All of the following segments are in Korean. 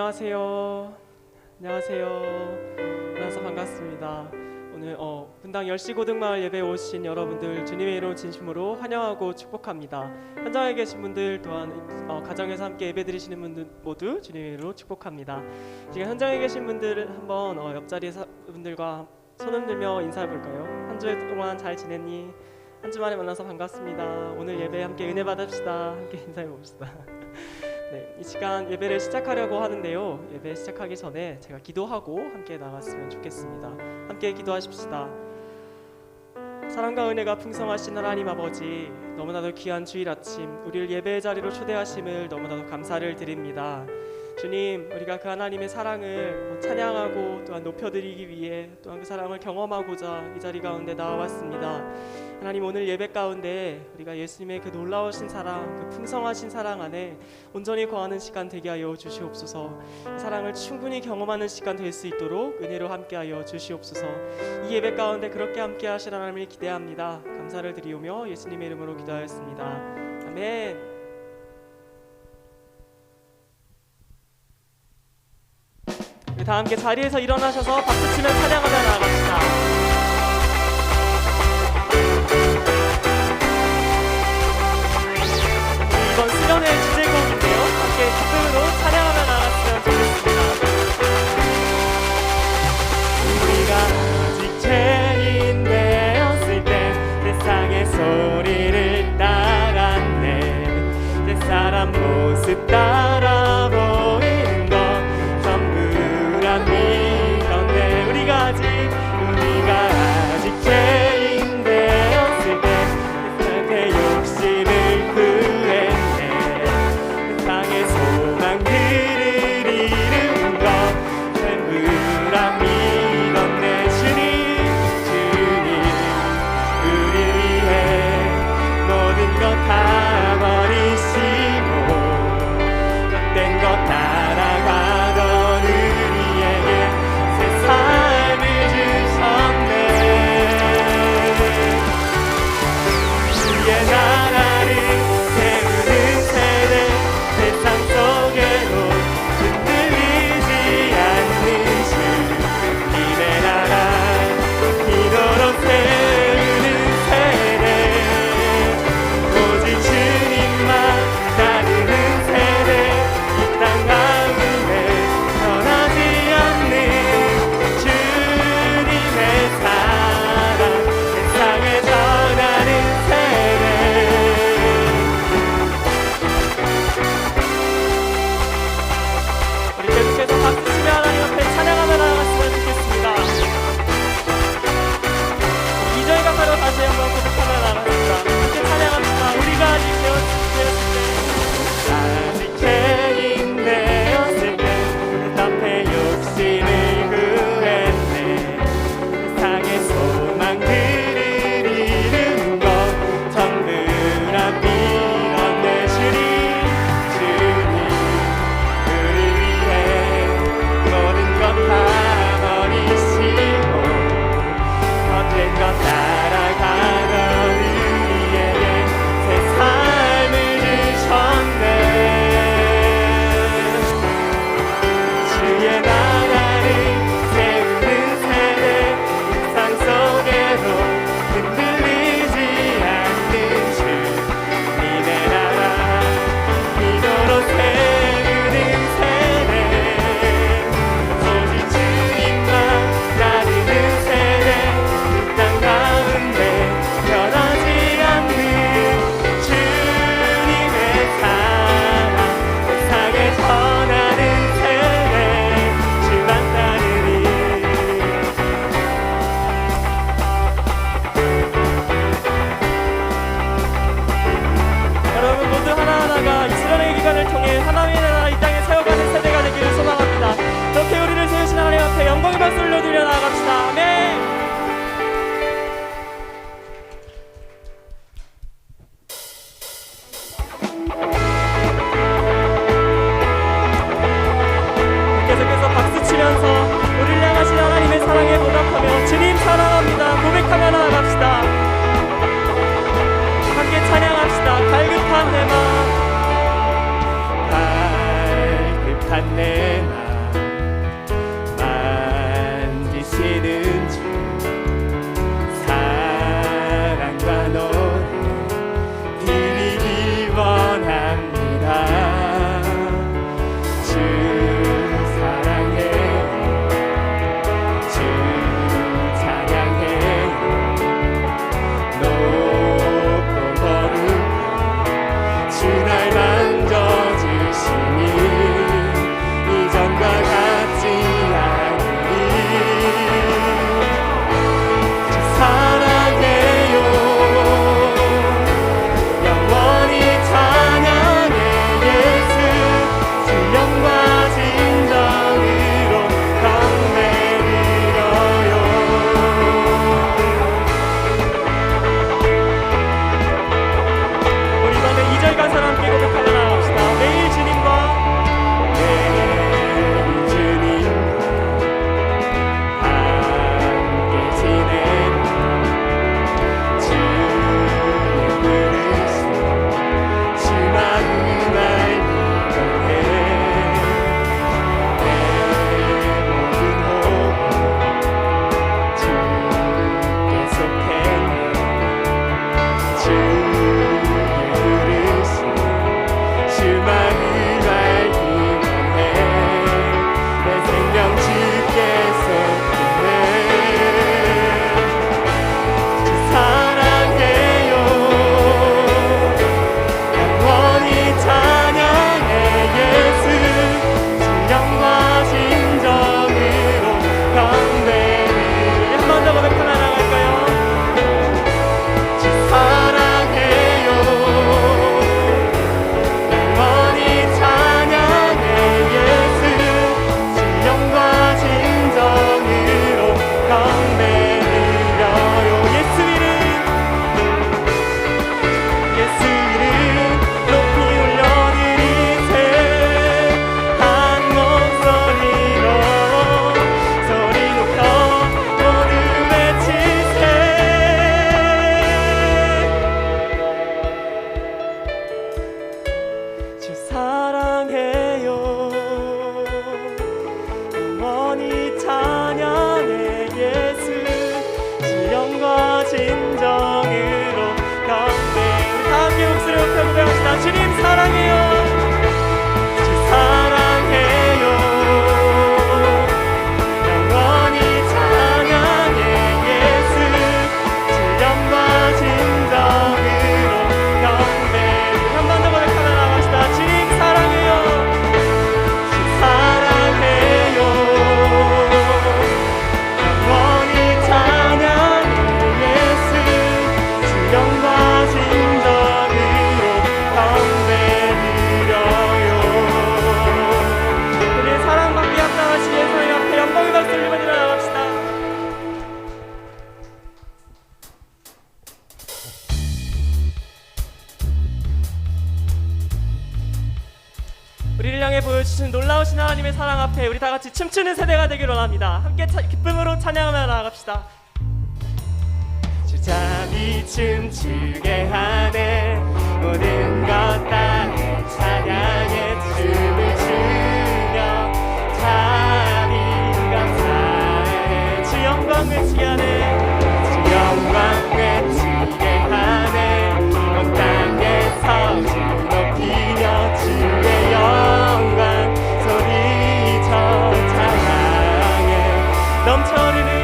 안녕하세요. 만나서 반갑습니다. 오늘 분당 열시고등마을 예배에 오신 여러분들 주님의 이름 진심으로 환영하고 축복합니다. 현장에 계신 분들 또한 가정에서 함께 예배드리시는 분들 모두 주님의 이름으로 축복합니다. 지금 현장에 계신 분들 한번 옆자리 분들과 손 흔들며 인사해 볼까요? 한 주 동안 잘 지냈니? 한 주 만에 만나서 반갑습니다. 오늘 예배 함께 은혜 받읍시다. 함께 인사해 봅시다. 네, 이 시간 예배를 시작하려고 하는데요. 예배 시작하기 전에 제가 기도하고 함께 나갔으면 좋겠습니다. 함께 기도하십시다. 사랑과 은혜가 풍성하신 하나님 아버지, 너무나도 귀한 주일 아침 우리를 예배의 자리로 초대하심을 너무나도 감사를 드립니다. 주님, 우리가 그 하나님의 사랑을 찬양하고 또한 높여드리기 위해 또한 그 사랑을 경험하고자 이 자리 가운데 나와왔습니다. 하나님, 오늘 예배 가운데 우리가 예수님의 그 놀라우신 사랑, 그 풍성하신 사랑 안에 온전히 거하는 시간 되게 하여 주시옵소서. 그 사랑을 충분히 경험하는 시간 될 수 있도록 은혜로 함께하여 주시옵소서. 이 예배 가운데 그렇게 함께하실 하나님을 기대합니다. 감사를 드리오며 예수님의 이름으로 기도하였습니다. 아멘. 다 함께 자리에서 일어나셔서 박수치며 찬양하며 나아갑시다. 이번 수련회 주제곡인데요, 함께 기쁨으로 찬양하며 나아갔으면 좋겠습니다. 우리가 아직 죄인 되었을 때 세상의 소리를 따랐네. 내 사람 모습 따라 보이는 것 전부란 믿었네. 우리가 아직 죄인 되었을 때 내 욕심을 구했네. 세상의 소망들을 이룬 것 전부란 믿었네. 주님 우리 위해 모든 것 다 버리시고 헛된 것 따라가던 우리에게 새 삶을 주셨네. 주의 나라를 세우는 세대, 세상 속에도 흔들리지 않는 주님의 나라 기도로 세우는 세대, 오직 주님만 따르는 세대, 이 땅 가운데 변하지 않는 주님의 사랑 세상에 전하는 세대. 우리 계속해서 박수치며 하나님 앞에 찬양하며 나아갔으면 좋겠습니다. 2절 가사로 다시 한번 고백하며 나아갑니다. 함께 찬양합시다. 우리가 아직 되었을 때, 아직 죄인 되었을 때 그 앞에 욕심을 구했네. 세상의 소망들을 이룬 것 전부라 믿었네. 주님 우리 위해 모든 것 다 버리시고 헛된 것 따라가던 우리에게 새 삶을 주셨네. 주의 나라를 세우는 세대, 세상 속에도 흔들리지 않는 주님의 나라 기도로 세우는 세대, 오직 주님만 따르는 세대, 이 땅 가운데 변하지 않는 주님의 사랑 세상에 전하는 세대, 주만 따르리. 여러분 모두 하나하나가 이 수련의 기간을 통해 하나님의 나라 이 땅에 세워가는 세대가 되기를 소망합니다. 그렇게 우리를 세우신 하나님 앞에 영광의 박수를 올려드려 나아갑시다. 아멘. 계속해서 박수치면서 우리를 향하신 하나님의 사랑에 보답하며 주님 사랑합니다 고백하며 나아갑시다. 함께 찬양합시다. 갈급한 내 마음, 갈급한 내 마음 우리를 향해 보여주신 놀라우신 하나님의 사랑 앞에 우리 다 같이 춤추는 세대가 되기를 원합니다. 함께 기쁨으로 찬양하며 나아갑시다. 주잠이 춤추게 하네 모든 것 다 찬양의 춤을 추며 참이 감사해 주 영광 외치게 하네 주 영광 외치게 하네 온 땅에서 주 높이며 주의 영광 소리쳐 찬양해 넘쳐흐르는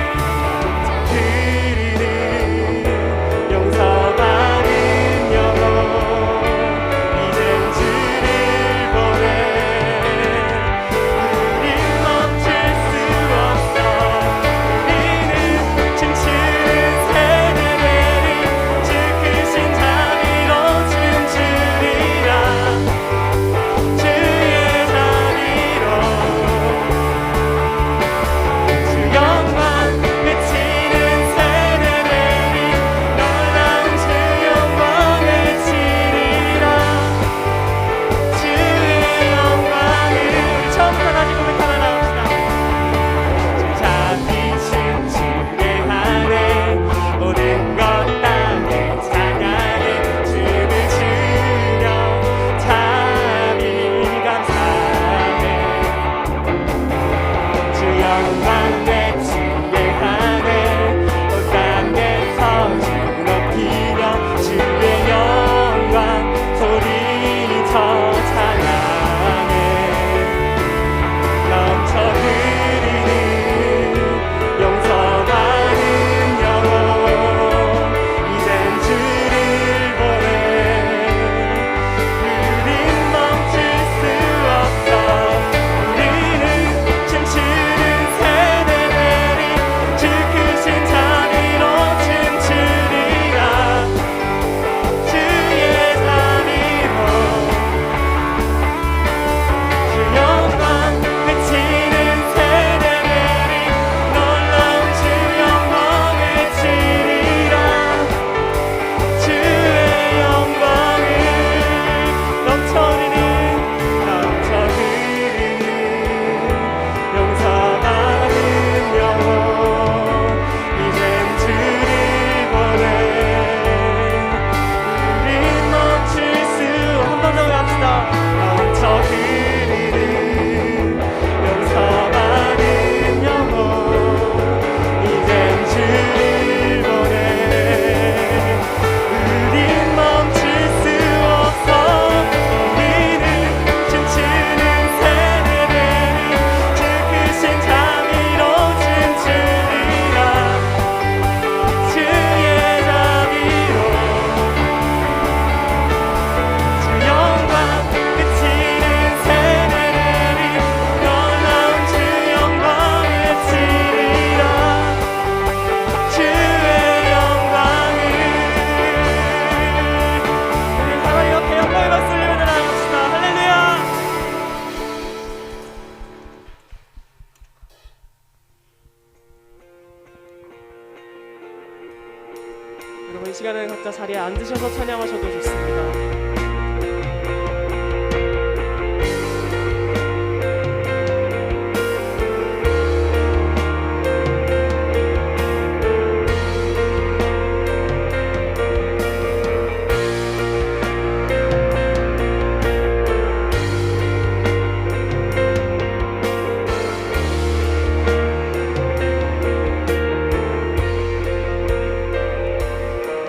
여러분 이 시간에 각자 자리에 앉으셔서 찬양하셔도 좋습니다.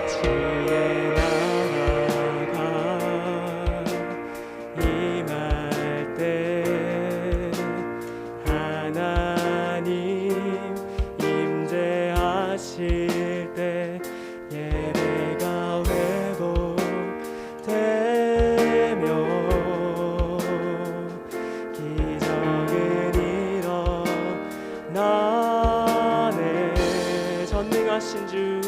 주의 나라가 전능하신 주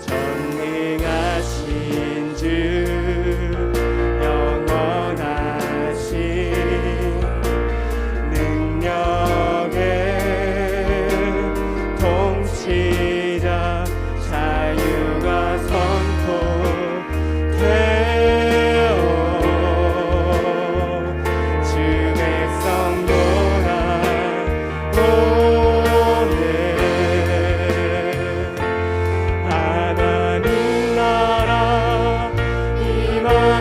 전능하신 주 영원하신 능력의 통치자 자유가 선포되어 주 백성 돌아오네. 하나님 나라 임하소서.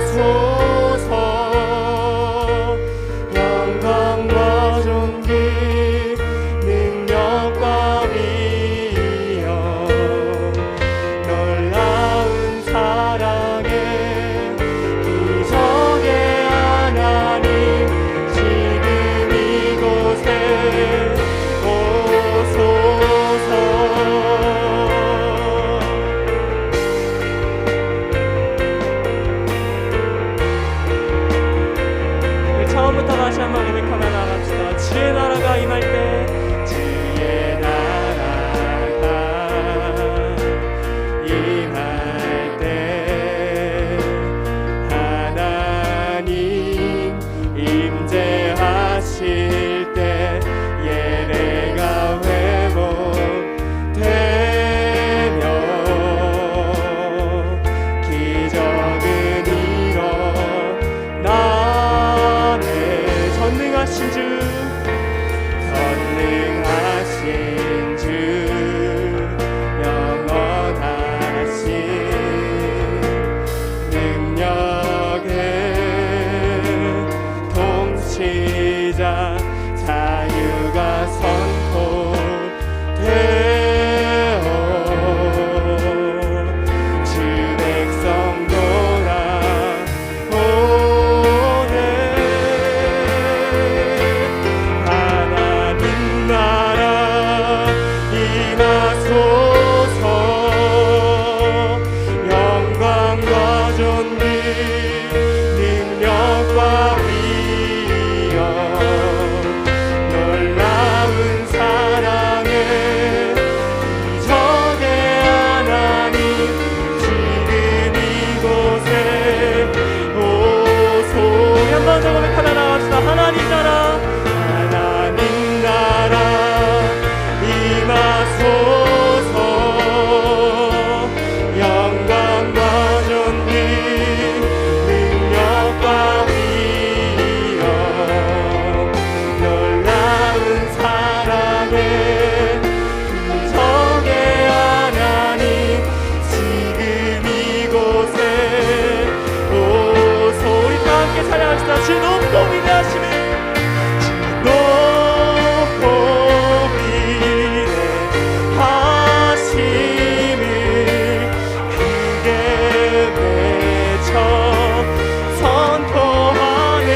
영광과 존귀 능력과 위엄 놀라운 사랑의 기적의 하나님 지금 이곳에 오소서. 처음부터 다시 한번 고백하며 나갑시다. 주의 나라가 임할 때 주의 나라가 임할 때 하나님 임재하실 때 예배가 회복되며 기적은 일어나네. 전능하신 주 전능하신 주 영원하신 능력의 통치자 자유가 선포되어 주 백성 돌아오네. 하나님 나라 임하소서. 영광과 존귀 능력과 위엄 놀라운 사랑의 기적의 하나님 지금 이곳에 오소. 한 번 더 고백하며 나갑시다. 하나님 나라 하나님 나라 임하소서. 영광과 존귀 능력과 위엄 놀라운 사랑의 기적의 하나님 지금 이곳에 오소. 우리 다 함께 찬양합시다. 주 높고 위대하심을 높고 위대하심을 크게 외쳐 선포하네.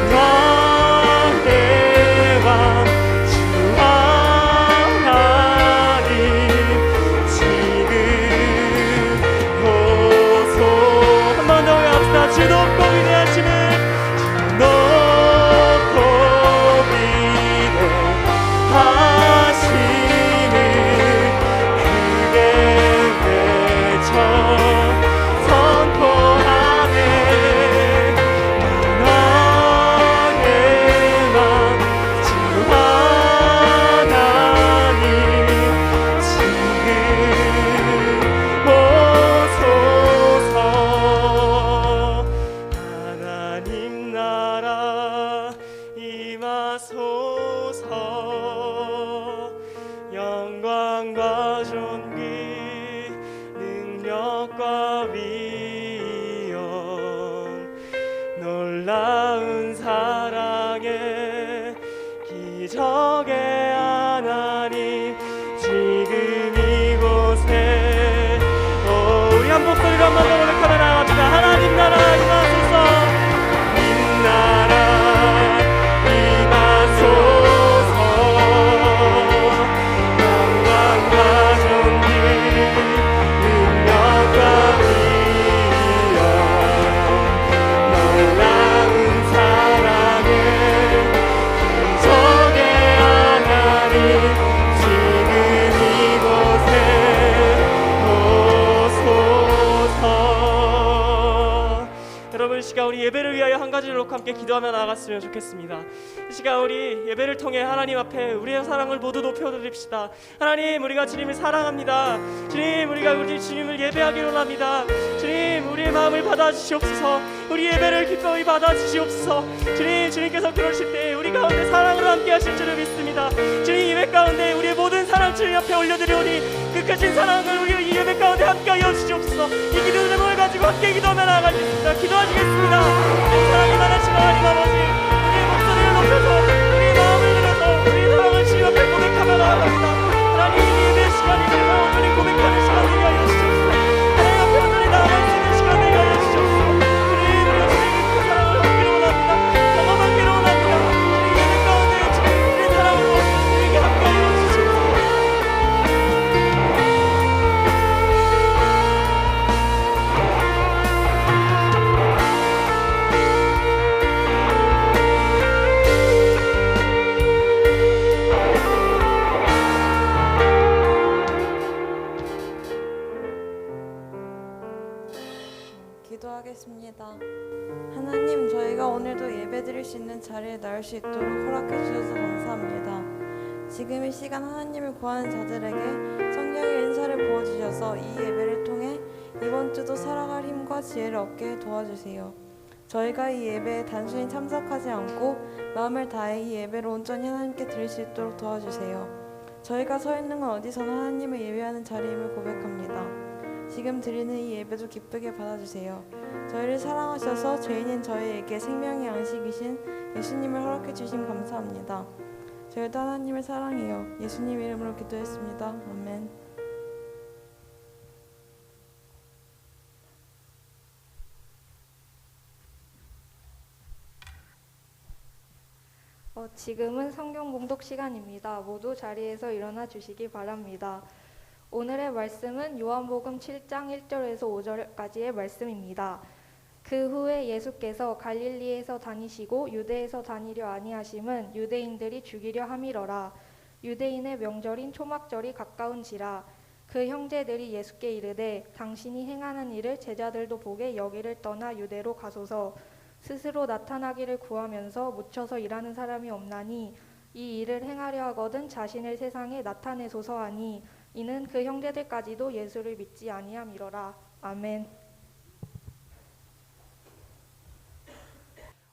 만왕의 왕 주 하나님 지금 오소. 한 번 더 외합시다. 주 높고 위대하심을 높고 위대하심을 크게 외쳐 선포하네. 만왕의 왕 주 하나님 지금 오소서. 하나님 나라 임하소서. 영광과 존귀 능력과 위엄 놀라운 사랑의 기적의 하나님 지금 이곳에 우리 한 목소리로 한 번 더 고백하며 나갑시다. 하나님 나라 임하소서. 나라 임하소서. 영광과 존귀 능력과 위엄 놀라운 사랑의 기적의 하나님 지금 인도하며 나아갔으면 좋겠습니다. 이 시간 우리 예배를 통해 하나님 앞에 우리의 사랑을 모두 높여드립시다. 하나님, 우리가 주님을 사랑합니다. 주님, 우리가 우리 주님을 예배하기로 합니다. 주님, 우리의 마음을 받아주시옵소서. 우리 예배를 기꺼이 받아주시옵소서. 주님, 주님께서 그러실 때 우리 가운데 사랑으로 함께 하실 줄을 믿습니다. 주님, 예배 가운데 우리의 모든 사랑 주님 앞에 올려드리오니 그 크신 사랑을 우리 이 예배 가운데 함께하여 주시옵소서. 이 기도 제목을 가지고 함께 기도하며 나아가겠습니다. 기도하시겠습니다. 사랑이 많으신 하나님 아버지, 우리의 목소리를 높여서 우리의 마음을 들여서 우리의 사랑을 주님 앞에 고백하며 나아갑니다. 하나님, 이 예배 시간이 되어 온전히 고백하는 시간 되게 하여 주시옵소서. 하나님 앞에 온전히 나아갈 수 있는 시간 되게 하여 주시옵소서. 우리의 주님의 그 사랑을 얻기를 원합니다. 경험하기를 원합니다. 우리 예배 가운데 주님 우리의 사랑으로 우리에게 함께하여 주시옵소서. 기도하겠습니다. 하나님, 저희가 오늘도 예배드릴 수 있는 자리에 나올 수 있도록 허락해 주셔서 감사합니다. 지금 이 시간 하나님을 구하는 자들에게 성령의 인사를 부어주셔서 이 예배를 통해 이번 주도 살아갈 힘과 지혜를 얻게 도와주세요. 저희가 이 예배에 단순히 참석하지 않고 마음을 다해 이 예배를 온전히 하나님께 드릴 수 있도록 도와주세요. 저희가 서 있는 건 어디서나 하나님을 예배하는 자리임을 고백합니다. 지금 드리는 이 예배도 기쁘게 받아주세요. 저희를 사랑하셔서 죄인인 저희에게 생명의 양식이신 예수님을 허락해 주심 감사합니다. 저희도 하나님을 사랑해요. 예수님 이름으로 기도했습니다. 아멘. 지금은 성경 봉독 시간입니다. 모두 자리에서 일어나 주시기 바랍니다. 오늘의 말씀은 요한복음 7장 1절에서 5절까지의 말씀입니다. 그 후에 예수께서 갈릴리에서 다니시고 유대에서 다니려 아니하심은 유대인들이 죽이려 함이러라. 유대인의 명절인 초막절이 가까운지라. 그 형제들이 예수께 이르되 당신이 행하는 일을 제자들도 보게 여기를 떠나 유대로 가소서. 스스로 나타나기를 구하면서 묻혀서 일하는 사람이 없나니 이 일을 행하려 하거든 자신을 세상에 나타내소서 하니 이는 그 형제들까지도 예수를 믿지 아니함이러라. 아멘.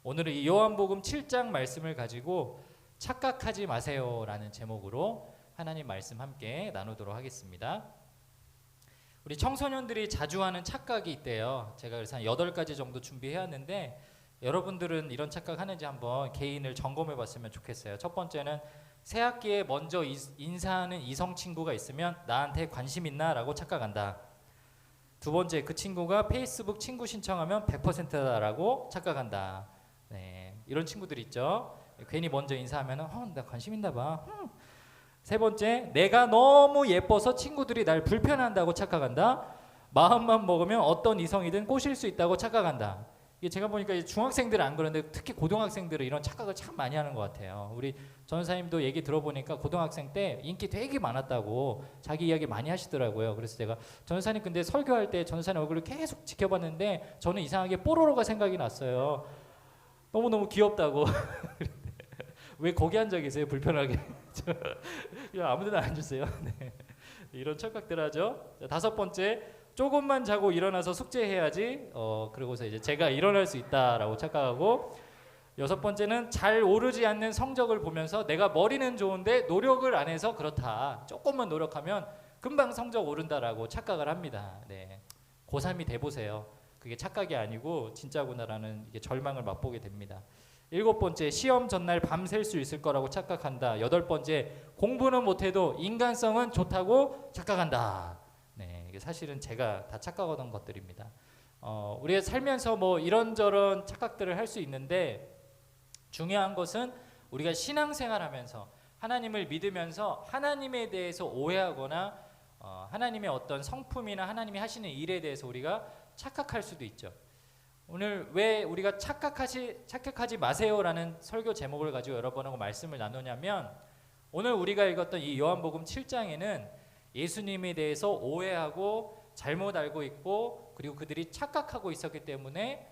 오늘은 이 요한복음 7장 말씀을 가지고 착각하지 마세요라는 제목으로 하나님 말씀 함께 나누도록 하겠습니다. 우리 청소년들이 자주 하는 착각이 있대요. 제가 그래서 한 8가지 정도 준비해왔는데 여러분들은 이런 착각하는지 한번 개인을 점검해 봤으면 좋겠어요. 첫 번째는 새 학기에 먼저 인사하는 이성 친구가 있으면 나한테 관심 있나? 라고 착각한다. 두 번째, 그 친구가 페이스북 친구 신청하면 100%다라고 착각한다. 네, 이런 친구들 있죠. 괜히 먼저 인사하면 나 관심 있나 봐. 세 번째, 내가 너무 예뻐서 친구들이 날 불편한다고 착각한다. 마음만 먹으면 어떤 이성이든 꼬실 수 있다고 착각한다. 이게 제가 보니까 중학생들은 안 그러는데 특히 고등학생들은 이런 착각을 참 많이 하는 것 같아요. 우리 전사님도 얘기 들어보니까 고등학생 때 인기 되게 많았다고 자기 이야기 많이 하시더라고요. 그래서 제가 전사님 근데 설교할 때 전사님 얼굴을 계속 지켜봤는데 저는 이상하게 뽀로로가 생각이 났어요. 너무너무 귀엽다고. 왜 거기 앉아 계세요? 불편하게. 아무데나 앉으세요. 네. 이런 착각들 하죠. 자, 다섯 번째, 조금만 자고 일어나서 숙제해야지. 그러고서 이제 제가 일어날 수 있다라고 착각하고, 여섯 번째는 잘 오르지 않는 성적을 보면서 내가 머리는 좋은데 노력을 안 해서 그렇다. 조금만 노력하면 금방 성적 오른다라고 착각을 합니다. 네. 고3이 돼보세요. 그게 착각이 아니고 진짜구나라는 이게 절망을 맛보게 됩니다. 일곱 번째, 시험 전날 밤샐 수 있을 거라고 착각한다. 여덟 번째, 공부는 못해도 인간성은 좋다고 착각한다. 네, 이게 사실은 제가 다 착각하던 것들입니다. 우리가 살면서 뭐 이런저런 착각들을 할 수 있는데 중요한 것은 우리가 신앙생활하면서 하나님을 믿으면서 하나님에 대해서 오해하거나 하나님의 어떤 성품이나 하나님이 하시는 일에 대해서 우리가 착각할 수도 있죠. 오늘 왜 우리가 착각하지 마세요라는 설교 제목을 가지고 여러분하고 말씀을 나누냐면, 오늘 우리가 읽었던 이 요한복음 7장에는 예수님에 대해서 오해하고 잘못 알고 있고 그리고 그들이 착각하고 있었기 때문에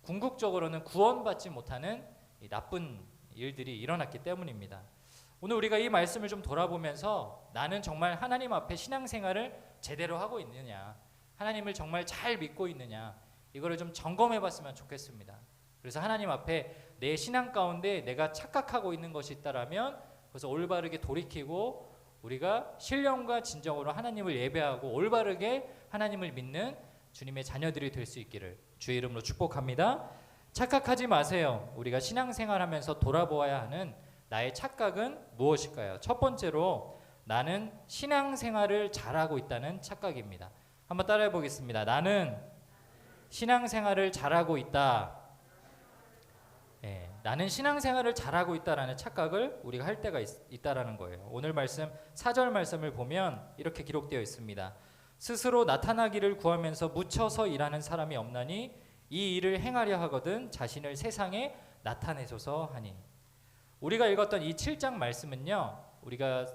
궁극적으로는 구원받지 못하는 이 나쁜 일들이 일어났기 때문입니다. 오늘 우리가 이 말씀을 좀 돌아보면서 나는 정말 하나님 앞에 신앙생활을 제대로 하고 있느냐, 하나님을 정말 잘 믿고 있느냐, 이거를 좀 점검해 봤으면 좋겠습니다. 그래서 하나님 앞에 내 신앙 가운데 내가 착각하고 있는 것이 있다라면 그래서 올바르게 돌이키고 우리가 신령과 진정으로 하나님을 예배하고 올바르게 하나님을 믿는 주님의 자녀들이 될 수 있기를 주의 이름으로 축복합니다. 착각하지 마세요. 우리가 신앙생활하면서 돌아보아야 하는 나의 착각은 무엇일까요? 첫 번째로 나는 신앙생활을 잘하고 있다는 착각입니다. 한번 따라해 보겠습니다. 나는 신앙생활을 잘하고 있다. 네, 나는 신앙생활을 잘하고 있다라는 착각을 우리가 할 때가 있다라는 거예요. 오늘 말씀 4절 말씀을 보면 이렇게 기록되어 있습니다. 스스로 나타나기를 구하면서 묻혀서 일하는 사람이 없나니 이 일을 행하려 하거든 자신을 세상에 나타내소서 하니. 우리가 읽었던 이 7장 말씀은요, 우리가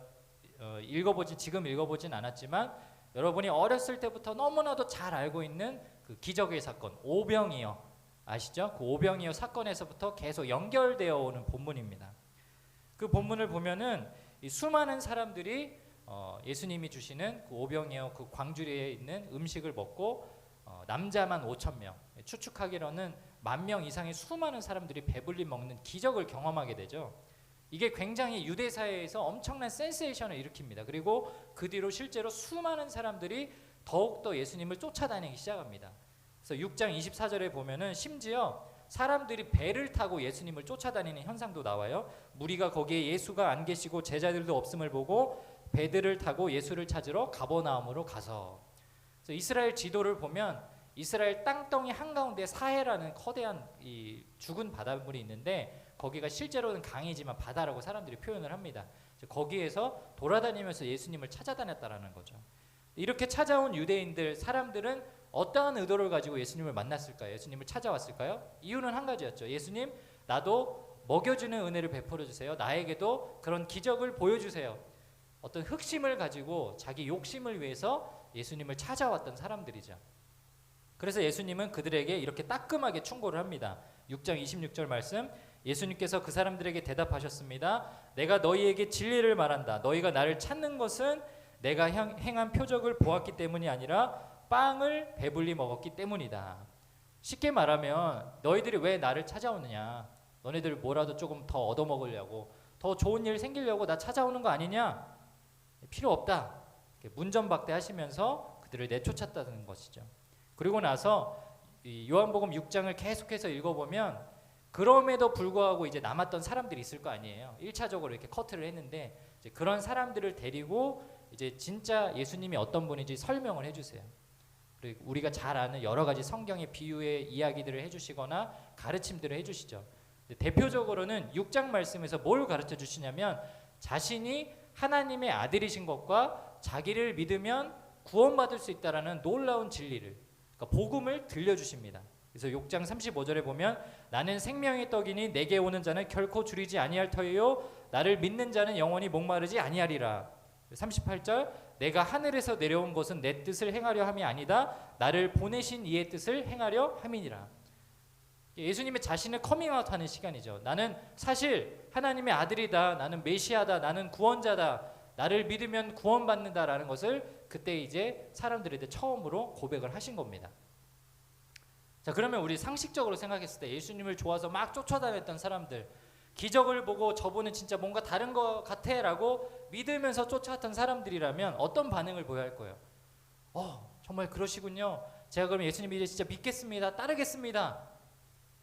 지금 읽어보진 않았지만 여러분이 어렸을 때부터 너무나도 잘 알고 있는 그 기적의 사건 오병이어 아시죠? 그 오병이어 사건에서부터 계속 연결되어 오는 본문입니다. 그 본문을 보면은 이 수많은 사람들이 예수님이 주시는 그 오병이어 그 광주리에 있는 음식을 먹고 남자만 5,000명, 추측하기로는 10,000명 이상의 수많은 사람들이 배불리 먹는 기적을 경험하게 되죠. 이게 굉장히 유대 사회에서 엄청난 센세이션을 일으킵니다. 그리고 그 뒤로 실제로 수많은 사람들이 더욱더 예수님을 쫓아다니기 시작합니다. 그래서 6장 24절에 보면은 심지어 사람들이 배를 타고 예수님을 쫓아다니는 현상도 나와요. 무리가 거기에 예수가 안 계시고 제자들도 없음을 보고 배들을 타고 예수를 찾으러 가버나움으로 가서. 그래서 이스라엘 지도를 보면 이스라엘 땅덩이 한가운데 사해라는 거대한 이 죽은 바닷물이 있는데 거기가 실제로는 강이지만 바다라고 사람들이 표현을 합니다. 거기에서 돌아다니면서 예수님을 찾아다녔다라는 거죠. 이렇게 찾아온 유대인들 사람들은 어떠한 의도를 가지고 예수님을 만났을까요? 예수님을 찾아왔을까요? 이유는 한 가지였죠. 예수님, 나도 먹여주는 은혜를 베풀어 주세요. 나에게도 그런 기적을 보여주세요. 어떤 흑심을 가지고 자기 욕심을 위해서 예수님을 찾아왔던 사람들이죠. 그래서 예수님은 그들에게 이렇게 따끔하게 충고를 합니다. 6장 26절 말씀, 예수님께서 그 사람들에게 대답하셨습니다. 내가 너희에게 진리를 말한다. 너희가 나를 찾는 것은 내가 행한 표적을 보았기 때문이 아니라 빵을 배불리 먹었기 때문이다. 쉽게 말하면 너희들이 왜 나를 찾아오느냐, 너네들 뭐라도 조금 더 얻어먹으려고, 더 좋은 일 생기려고 나 찾아오는 거 아니냐, 필요 없다. 문전박대하시면서 그들을 내쫓았다는 것이죠. 그리고 나서 이 요한복음 6장을 계속해서 읽어보면 그럼에도 불구하고 이제 남았던 사람들이 있을 거 아니에요. 1차적으로 이렇게 커트를 했는데 이제 그런 사람들을 데리고 이제 진짜 예수님이 어떤 분인지 설명을 해주세요. 그리고 우리가 잘 아는 여러 가지 성경의 비유의 이야기들을 해주시거나 가르침들을 해주시죠. 대표적으로는 6장 말씀에서 뭘 가르쳐 주시냐면 자신이 하나님의 아들이신 것과 자기를 믿으면 구원받을 수 있다라는 놀라운 진리를, 그러니까 복음을 들려주십니다. 그래서 6장 35절에 보면 나는 생명의 떡이니 내게 오는 자는 결코 줄이지 아니할 터이요 나를 믿는 자는 영원히 목마르지 아니하리라. 38절 내가 하늘에서 내려온 것은 내 뜻을 행하려 함이 아니다 나를 보내신 이의 뜻을 행하려 함이니라. 예수님의 자신을 커밍아웃하는 시간이죠. 나는 사실 하나님의 아들이다, 나는 메시아다, 나는 구원자다, 나를 믿으면 구원받는다라는 것을 그때 이제 사람들한테 처음으로 고백을 하신 겁니다. 자, 그러면 우리 상식적으로 생각했을 때 예수님을 좋아서 막 쫓아다녔던 사람들, 기적을 보고 저분은 진짜 뭔가 다른 것 같아 라고 믿으면서 쫓아왔던 사람들이라면 어떤 반응을 보여야 할 거예요? 정말 그러시군요. 제가 그럼 예수님 이제 진짜 믿겠습니다. 따르겠습니다.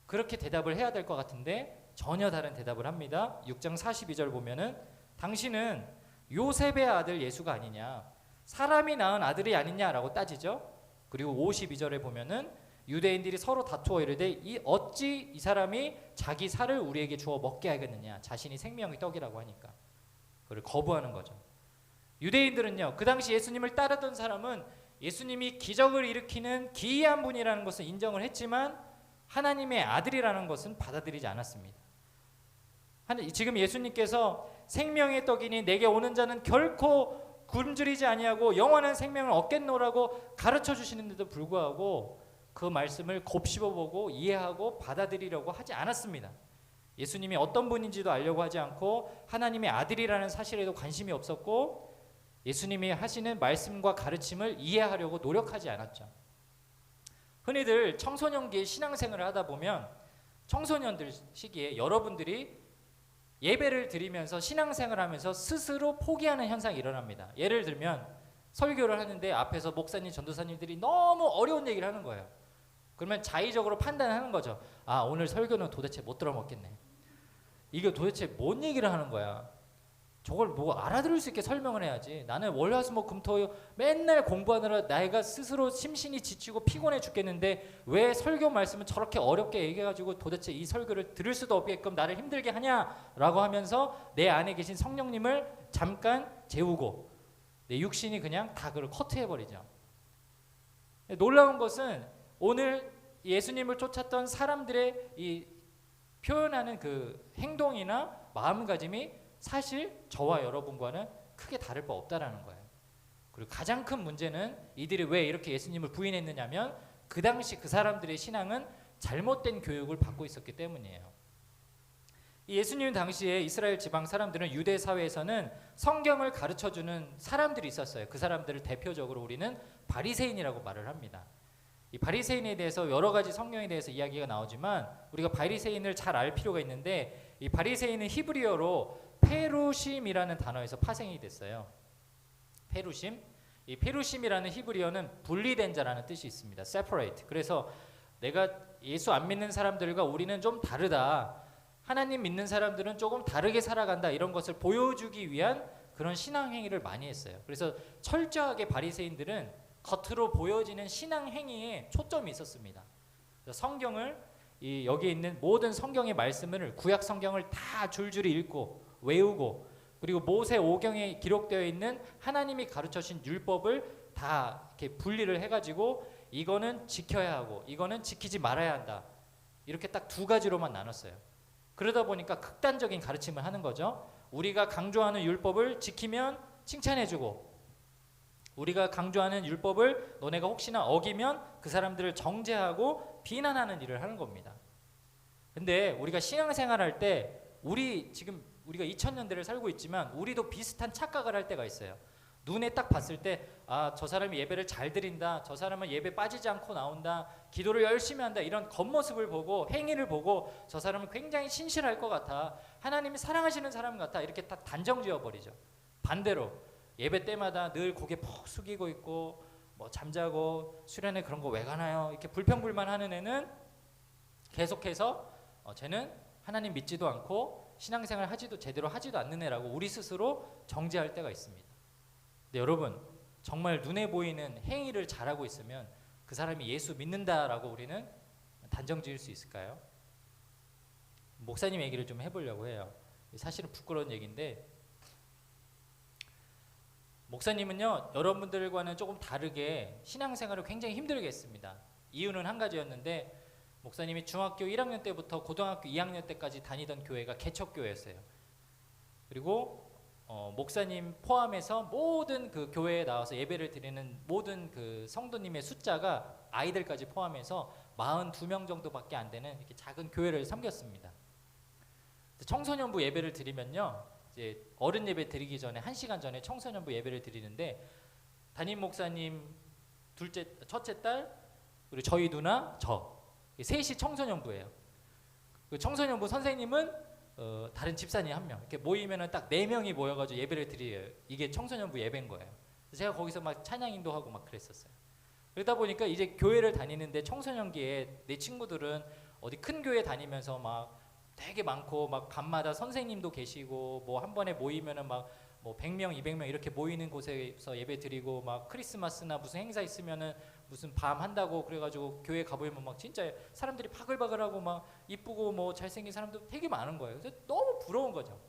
그렇게 대답을 해야 될 것 같은데 전혀 다른 대답을 합니다. 6장 42절 보면은 당신은 요셉의 아들 예수가 아니냐, 사람이 낳은 아들이 아니냐라고 따지죠. 그리고 52절에 보면은 유대인들이 서로 다투어 이르되 어찌 이 사람이 자기 살을 우리에게 주어 먹게 하겠느냐, 자신이 생명의 떡이라고 하니까 그걸 거부하는 거죠. 유대인들은요, 그 당시 예수님을 따르던 사람은 예수님이 기적을 일으키는 기이한 분이라는 것을 인정을 했지만 하나님의 아들이라는 것은 받아들이지 않았습니다. 지금 예수님께서 생명의 떡이니 내게 오는 자는 결코 굶주리지 아니하고 영원한 생명을 얻겠노라고 가르쳐 주시는데도 불구하고 그 말씀을 곱씹어보고 이해하고 받아들이려고 하지 않았습니다. 예수님이 어떤 분인지도 알려고 하지 않고 하나님의 아들이라는 사실에도 관심이 없었고 예수님이 하시는 말씀과 가르침을 이해하려고 노력하지 않았죠. 흔히들 청소년기에 신앙생활을 하다 보면 청소년들 시기에 여러분들이 예배를 드리면서 신앙생활을 하면서 스스로 포기하는 현상이 일어납니다. 예를 들면 설교를 하는데 앞에서 목사님, 전도사님들이 너무 어려운 얘기를 하는 거예요. 그러면 자의적으로 판단하는 거죠. 아, 오늘 설교는 도대체 못 들어먹겠네. 이게 도대체 뭔 얘기를 하는 거야. 저걸 뭐 알아들을 수 있게 설명을 해야지. 나는 월화수목금토 맨날 공부하느라 내가 스스로 심신이 지치고 피곤해 죽겠는데 왜 설교 말씀은 저렇게 어렵게 얘기해가지고 도대체 이 설교를 들을 수도 없게끔 나를 힘들게 하냐라고 하면서 내 안에 계신 성령님을 잠깐 재우고 내 육신이 그냥 다 그걸 커트해버리죠. 놀라운 것은 오늘 예수님을 쫓았던 사람들의 이 표현하는 그 행동이나 마음가짐이 사실 저와 여러분과는 크게 다를 바 없다라는 거예요. 그리고 가장 큰 문제는 이들이 왜 이렇게 예수님을 부인했느냐면 그 당시 그 사람들의 신앙은 잘못된 교육을 받고 있었기 때문이에요. 이 예수님 당시에 이스라엘 지방 사람들은 유대 사회에서는 성경을 가르쳐주는 사람들이 있었어요. 그 사람들을 대표적으로 우리는 바리새인이라고 말을 합니다. 이 바리새인에 대해서 여러 가지 성경에 대해서 이야기가 나오지만 우리가 바리새인을 잘 알 필요가 있는데 이 바리새인은 히브리어로 페루심이라는 단어에서 파생이 됐어요. 페루심. 이 페루심이라는 히브리어는 분리된 자라는 뜻이 있습니다. separate. 그래서 내가 예수 안 믿는 사람들과 우리는 좀 다르다. 하나님 믿는 사람들은 조금 다르게 살아간다. 이런 것을 보여주기 위한 그런 신앙 행위를 많이 했어요. 그래서 철저하게 바리새인들은 겉으로 보여지는 신앙 행위에 초점이 있었습니다. 성경을 여기에 있는 모든 성경의 말씀을 구약 성경을 다 줄줄이 읽고 외우고 그리고 모세 오경에 기록되어 있는 하나님이 가르쳐 주신 율법을 다 이렇게 분리를 해가지고 이거는 지켜야 하고 이거는 지키지 말아야 한다. 이렇게 딱 두 가지로만 나눴어요. 그러다 보니까 극단적인 가르침을 하는 거죠. 우리가 강조하는 율법을 지키면 칭찬해주고 우리가 강조하는 율법을 너네가 혹시나 어기면 그 사람들을 정죄하고 비난하는 일을 하는 겁니다. 근데 우리가 신앙생활할 때 우리가 2000년대를 살고 있지만 우리도 비슷한 착각을 할 때가 있어요. 눈에 딱 봤을 때 아, 저 사람이 예배를 잘 드린다. 저 사람은 예배 빠지지 않고 나온다. 기도를 열심히 한다. 이런 겉모습을 보고 행위를 보고 저 사람은 굉장히 신실할 것 같아. 하나님이 사랑하시는 사람 같아. 이렇게 딱 단정 지어버리죠. 반대로 예배 때마다 늘 고개 푹 숙이고 있고 뭐 잠자고 수련회 그런 거 왜 가나요? 이렇게 불평불만하는 애는 계속해서 쟤는 하나님 믿지도 않고 신앙생활 제대로 하지도 않는 애라고 우리 스스로 정죄할 때가 있습니다. 근데 여러분 정말 눈에 보이는 행위를 잘하고 있으면 그 사람이 예수 믿는다라고 우리는 단정 지을 수 있을까요? 목사님 얘기를 좀 해보려고 해요. 사실은 부끄러운 얘기인데 목사님은요 여러분들과는 조금 다르게 신앙생활을 굉장히 힘들게 했습니다. 이유는 한 가지였는데 목사님이 중학교 1학년 때부터 고등학교 2학년 때까지 다니던 교회가 개척교회였어요. 그리고 목사님 포함해서 모든 그 교회에 나와서 예배를 드리는 모든 그 성도님의 숫자가 아이들까지 포함해서 42명 정도밖에 안 되는 이렇게 작은 교회를 섬겼습니다. 청소년부 예배를 드리면요, 이제 어른 예배 드리기 전에 1시간 전에 청소년부 예배를 드리는데 담임 목사님 첫째 딸 그리고 저희 누나 셋이 청소년부예요. 그 청소년부 선생님은 다른 집사님 1명 이렇게 모이면은 딱 4명이 모여가지고 예배를 드려요. 이게 청소년부 예배인 거예요. 제가 거기서 막 찬양 인도하고 막 그랬었어요. 그러다 보니까 이제 교회를 다니는데 청소년기에 내 친구들은 어디 큰 교회 다니면서 막 되게 많고 막 밤마다 선생님도 계시고 뭐 한 번에 모이면은 막 뭐 100명, 200명 이렇게 모이는 곳에서 예배 드리고 막 크리스마스나 무슨 행사 있으면은 무슨 밤 한다고 그래가지고 교회 가보면 막 진짜 사람들이 바글바글하고 막 이쁘고 뭐 잘생긴 사람도 되게 많은 거예요. 그래서 너무 부러운 거죠.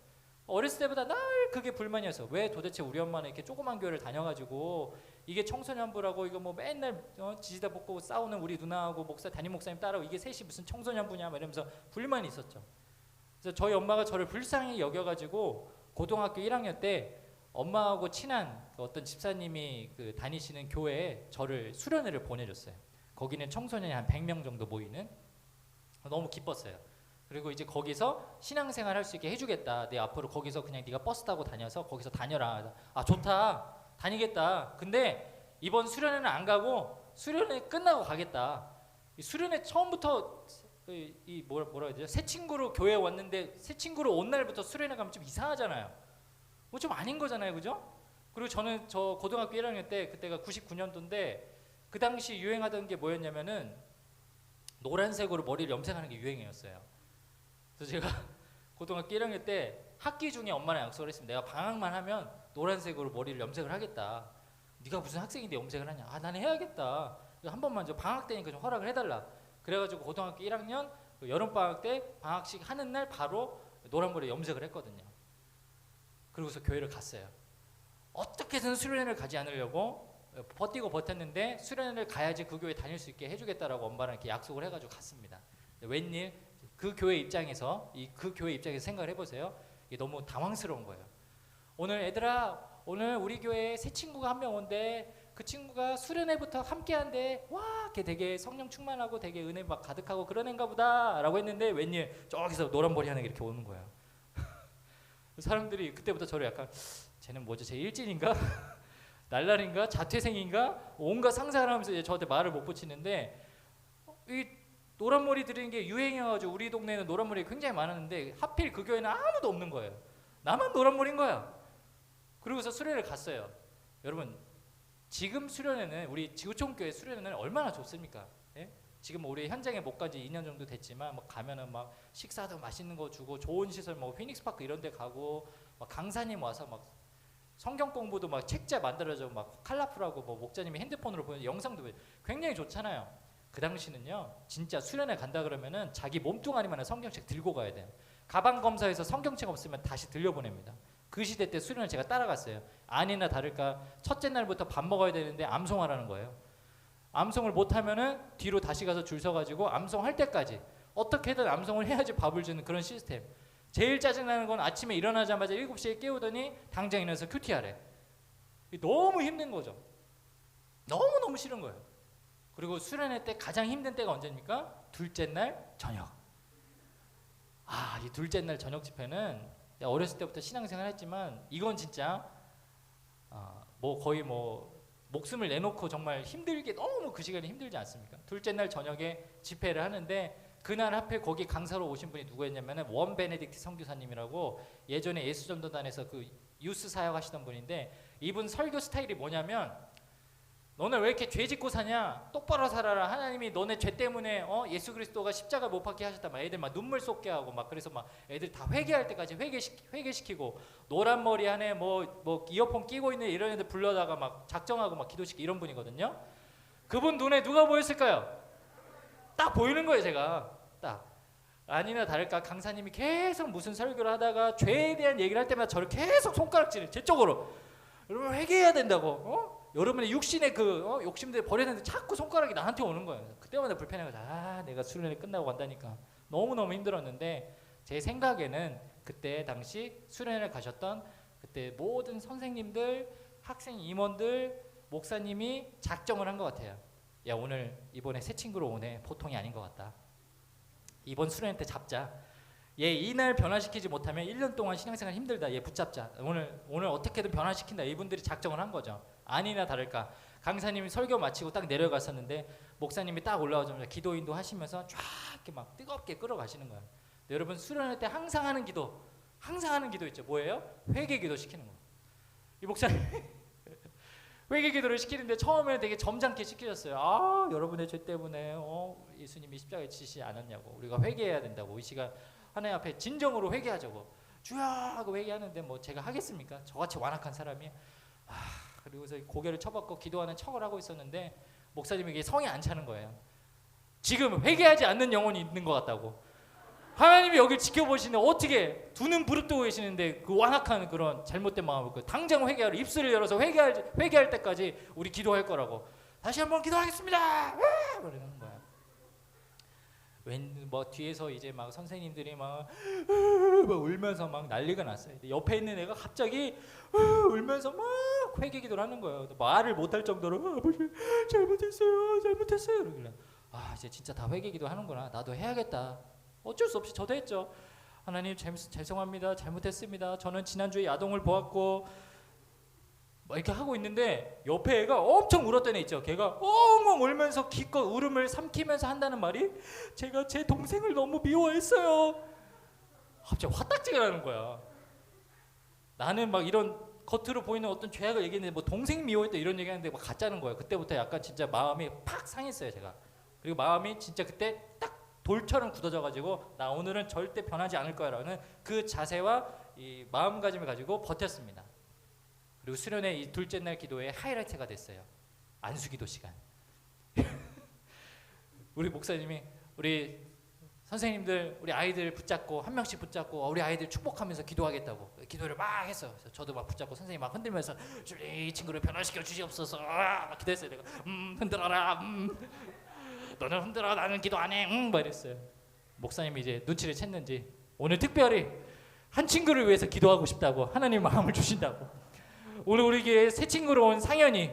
어렸을 때보다 날 그게 불만이었어. 왜 도대체 우리 엄마는 이렇게 조그만 교회를 다녀가지고 이게 청소년부라고 이거 뭐 맨날 지지다 볶고 싸우는 우리 누나하고 담임 목사님 따라고 이게 셋이 무슨 청소년부냐 막 이러면서 불만이 있었죠. 그래서 저희 엄마가 저를 불쌍히 여겨가지고 고등학교 1학년 때 엄마하고 친한 어떤 집사님이 그 다니시는 교회에 저를 수련회를 보내줬어요. 거기는 청소년이 한 100명 정도 모이는. 너무 기뻤어요. 그리고 이제 거기서 신앙생활 할 수 있게 해주겠다. 내 앞으로 거기서 그냥 네가 버스 타고 다녀서 거기서 다녀라. 아 좋다. 다니겠다. 근데 이번 수련회는 안 가고 수련회 끝나고 가겠다. 이 수련회 처음부터 이 뭐라 해야 되죠? 새 친구로 교회 왔는데 새 친구로 온 날부터 수련회 가면 좀 이상하잖아요. 뭐 좀 아닌 거잖아요, 그죠? 그리고 저는 저 고등학교 1학년 때 그때가 99년도인데 그 당시 유행하던 게 뭐였냐면은 노란색으로 머리를 염색하는 게 유행이었어요. 그래서 제가 고등학교 1학년 때 학기 중에 엄마랑 약속을 했습니다. 내가 방학만 하면 노란색으로 머리를 염색을 하겠다. 네가 무슨 학생인데 염색을 하냐? 아 나는 해야겠다. 한 번만 저 방학 때니까 좀 허락을 해달라. 그래가지고 고등학교 1학년 여름 방학 때 방학식 하는 날 바로 노란 머리 염색을 했거든요. 그러고서 교회를 갔어요. 어떻게든 수련회를 가지 않으려고 버티고 버텼는데 수련회를 가야지 그 교회 다닐 수 있게 해주겠다라고 엄마랑 이렇게 약속을 해가지고 갔습니다. 웬일 그 교회 입장에서 그 교회 입장에서 생각을 해보세요. 이게 너무 당황스러운 거예요. 오늘 애들아, 오늘 우리 교회에 새 친구가 한 명 온대. 그 친구가 수련회부터 함께한대. 와, 걔 되게 성령 충만하고 되게 은혜 막 가득하고 그런 애인가 보다라고 했는데 웬일 저기서 노란 머리 하는 게 이렇게 오는 거예요. 사람들이 그때부터 저를 약간 쟤는 뭐지? 제 일진인가? 날라리인가? 자퇴생인가? 온갖 상상을 하면서 이제 저한테 말을 못 붙이는데 이 노란 머리 들이는 게 유행이어가지고 우리 동네에는 노란 머리가 굉장히 많았는데 하필 그 교회는 아무도 없는 거예요. 나만 노란 머리인 거야. 그러고서 수련회를 갔어요. 여러분 지금 수련회는 우리 지구촌교회 수련회는 얼마나 좋습니까? 예? 지금 우리 현장에 못 간 지 2년 정도 됐지만 막 가면은 막 식사도 맛있는 거 주고 좋은 시설 뭐 피닉스 파크 이런 데 가고 막 강사님 와서 막 성경 공부도 막 책자 만들어져 막 컬러풀하고 뭐 목자님이 핸드폰으로 보는 영상도 굉장히 좋잖아요. 그 당시는요 진짜 수련회 간다 그러면은 자기 몸뚱아리만한 성경책 들고 가야 돼요. 가방 검사에서 성경책 없으면 다시 들려보냅니다. 그 시대 때 수련회 제가 따라갔어요. 아니나 다를까 첫째 날부터 밥 먹어야 되는데 암송하라는 거예요. 암송을 못하면은 뒤로 다시 가서 줄 서가지고 암송할 때까지 어떻게든 암송을 해야지 밥을 주는 그런 시스템. 제일 짜증나는 건 아침에 일어나자마자 7시에 깨우더니 당장 일어나서 큐티하래. 너무 힘든 거죠. 너무너무 싫은 거예요. 그리고 수련회 때 가장 힘든 때가 언제입니까? 둘째 날 저녁. 아, 이 둘째 날 저녁 집회는 내가 어렸을 때부터 신앙생활 했지만 이건 진짜 뭐 거의 뭐 목숨을 내놓고 정말 힘들게 너무 그 시간이 힘들지 않습니까? 둘째 날 저녁에 집회를 하는데 그날 하필 거기 강사로 오신 분이 누구였냐면은 원 베네딕트 선교사님이라고 예전에 예수전도단에서 그 유스 사역 하시던 분인데 이분 설교 스타일이 뭐냐면 너네 왜 이렇게 죄 짓고 사냐? 똑바로 살아라. 하나님이 너네 죄 때문에 예수 그리스도가 십자가 못 박게 하셨다. 막 애들 막 눈물 쏟게 하고 막 그래서 막 애들 다 회개할 때까지 회개시키고 노란 머리 안에 뭐 이어폰 끼고 있는 이런 애들 불러다가 막 작정하고 막 기도시키고 이런 분이거든요. 그분 눈에 누가 보였을까요? 딱 보이는 거예요, 제가. 딱. 아니나 다를까 강사님이 계속 무슨 설교를 하다가 죄에 대한 얘기를 할 때마다 저를 계속 손가락질을 제 쪽으로. 여러분 회개해야 된다고. 여러분의 육신의 그 욕심들 버렸는데 자꾸 손가락이 나한테 오는 거예요. 그때마다 불편해가지고 내가 수련회 끝나고 간다니까 너무너무 힘들었는데 제 생각에는 그때 당시 수련회 가셨던 그때 모든 선생님들, 학생 임원들, 목사님이 작정을 한 것 같아요. 야 오늘 이번에 새 친구로 오네. 보통이 아닌 것 같다. 이번 수련회 때 잡자. 얘 이날 변화시키지 못하면 1년 동안 신앙생활 힘들다. 얘 붙잡자. 오늘 어떻게든 변화시킨다. 이분들이 작정을 한 거죠. 아니나 다를까 강사님이 설교 마치고 딱 내려갔었는데 목사님이 딱 올라오자마자 기도 인도하시면서 쫙 이렇게 막 뜨겁게 끌어가시는 거예요. 여러분 수련회 때 항상 하는 기도 있죠. 뭐예요? 회개 기도 시키는 거. 이 목사님 회개 기도를 시키는데 처음에는 되게 점잖게 시키셨어요. 여러분의 죄 때문에 예수님이 십자가에 지시지 않았냐고. 우리가 회개해야 된다고. 이 시간 하나님 앞에 진정으로 회개하자고. 주여 하고 회개하는데 뭐 제가 하겠습니까? 저같이 완악한 사람이. 그리고서 고개를 쳐박고 기도하는 척을 하고 있었는데 목사님에게 성이 안 차는 거예요. 지금 회개하지 않는 영혼이 있는 것 같다고. 하나님이 여길 지켜보시는데 어떻게 두 눈 부릅뜨고 계시는데 그 완악한 그런 잘못된 마음을 당장 회개하라. 입술을 열어서 회개할 때까지 우리 기도할 거라고. 다시 한번 기도하겠습니다. 그러는 거예요. 뭐 뒤에서 이제 막 선생님들이 막 울면서 막 난리가 났어요. 근데 옆에 있는 애가 갑자기 울면서 막 회개기도를 하는 거예요. 말을 못할 정도로 아버지 잘못했어요, 잘못했어요. 그러길래 이제 진짜 다 회개기도 하는구나. 나도 해야겠다. 어쩔 수 없이 저도 했죠. 하나님 죄송합니다, 잘못했습니다. 저는 지난주에 야동을 보았고 막 이렇게 하고 있는데 옆에 애가 엄청 울었던 애 있죠. 걔가 엉엉 울면서 기껏 울음을 삼키면서 한다는 말이 제가 제 동생을 너무 미워했어요. 갑자기 화딱지가 나는 거야. 나는 막 이런 겉으로 보이는 어떤 죄악을 얘기했는데 뭐 동생 미워했다 이런 얘기하는데 막 가짜는 거예요. 그때부터 약간 진짜 마음이 팍 상했어요 제가. 그리고 마음이 진짜 그때 딱 돌처럼 굳어져가지고 나 오늘은 절대 변하지 않을 거야라는 그 자세와 이 마음가짐을 가지고 버텼습니다. 그리고 수련회 이 둘째 날 기도의 하이라이트가 됐어요. 안수기도 시간. 우리 목사님이 우리 선생님들 우리 아이들 붙잡고 한 명씩 붙잡고 우리 아이들 축복하면서 기도하겠다고 기도를 막 했어요. 그래서 저도 막 붙잡고 선생님 막 흔들면서 이 친구를 변화시켜 주시옵소서 막 기도했어요. 내가 흔들어라 너는 흔들어 나는 기도 안 해 막 이랬어요. 목사님이 이제 눈치를 챘는지 오늘 특별히 한 친구를 위해서 기도하고 싶다고 하나님 마음을 주신다고 오늘 우리 교회에 새 친구로 온 상현이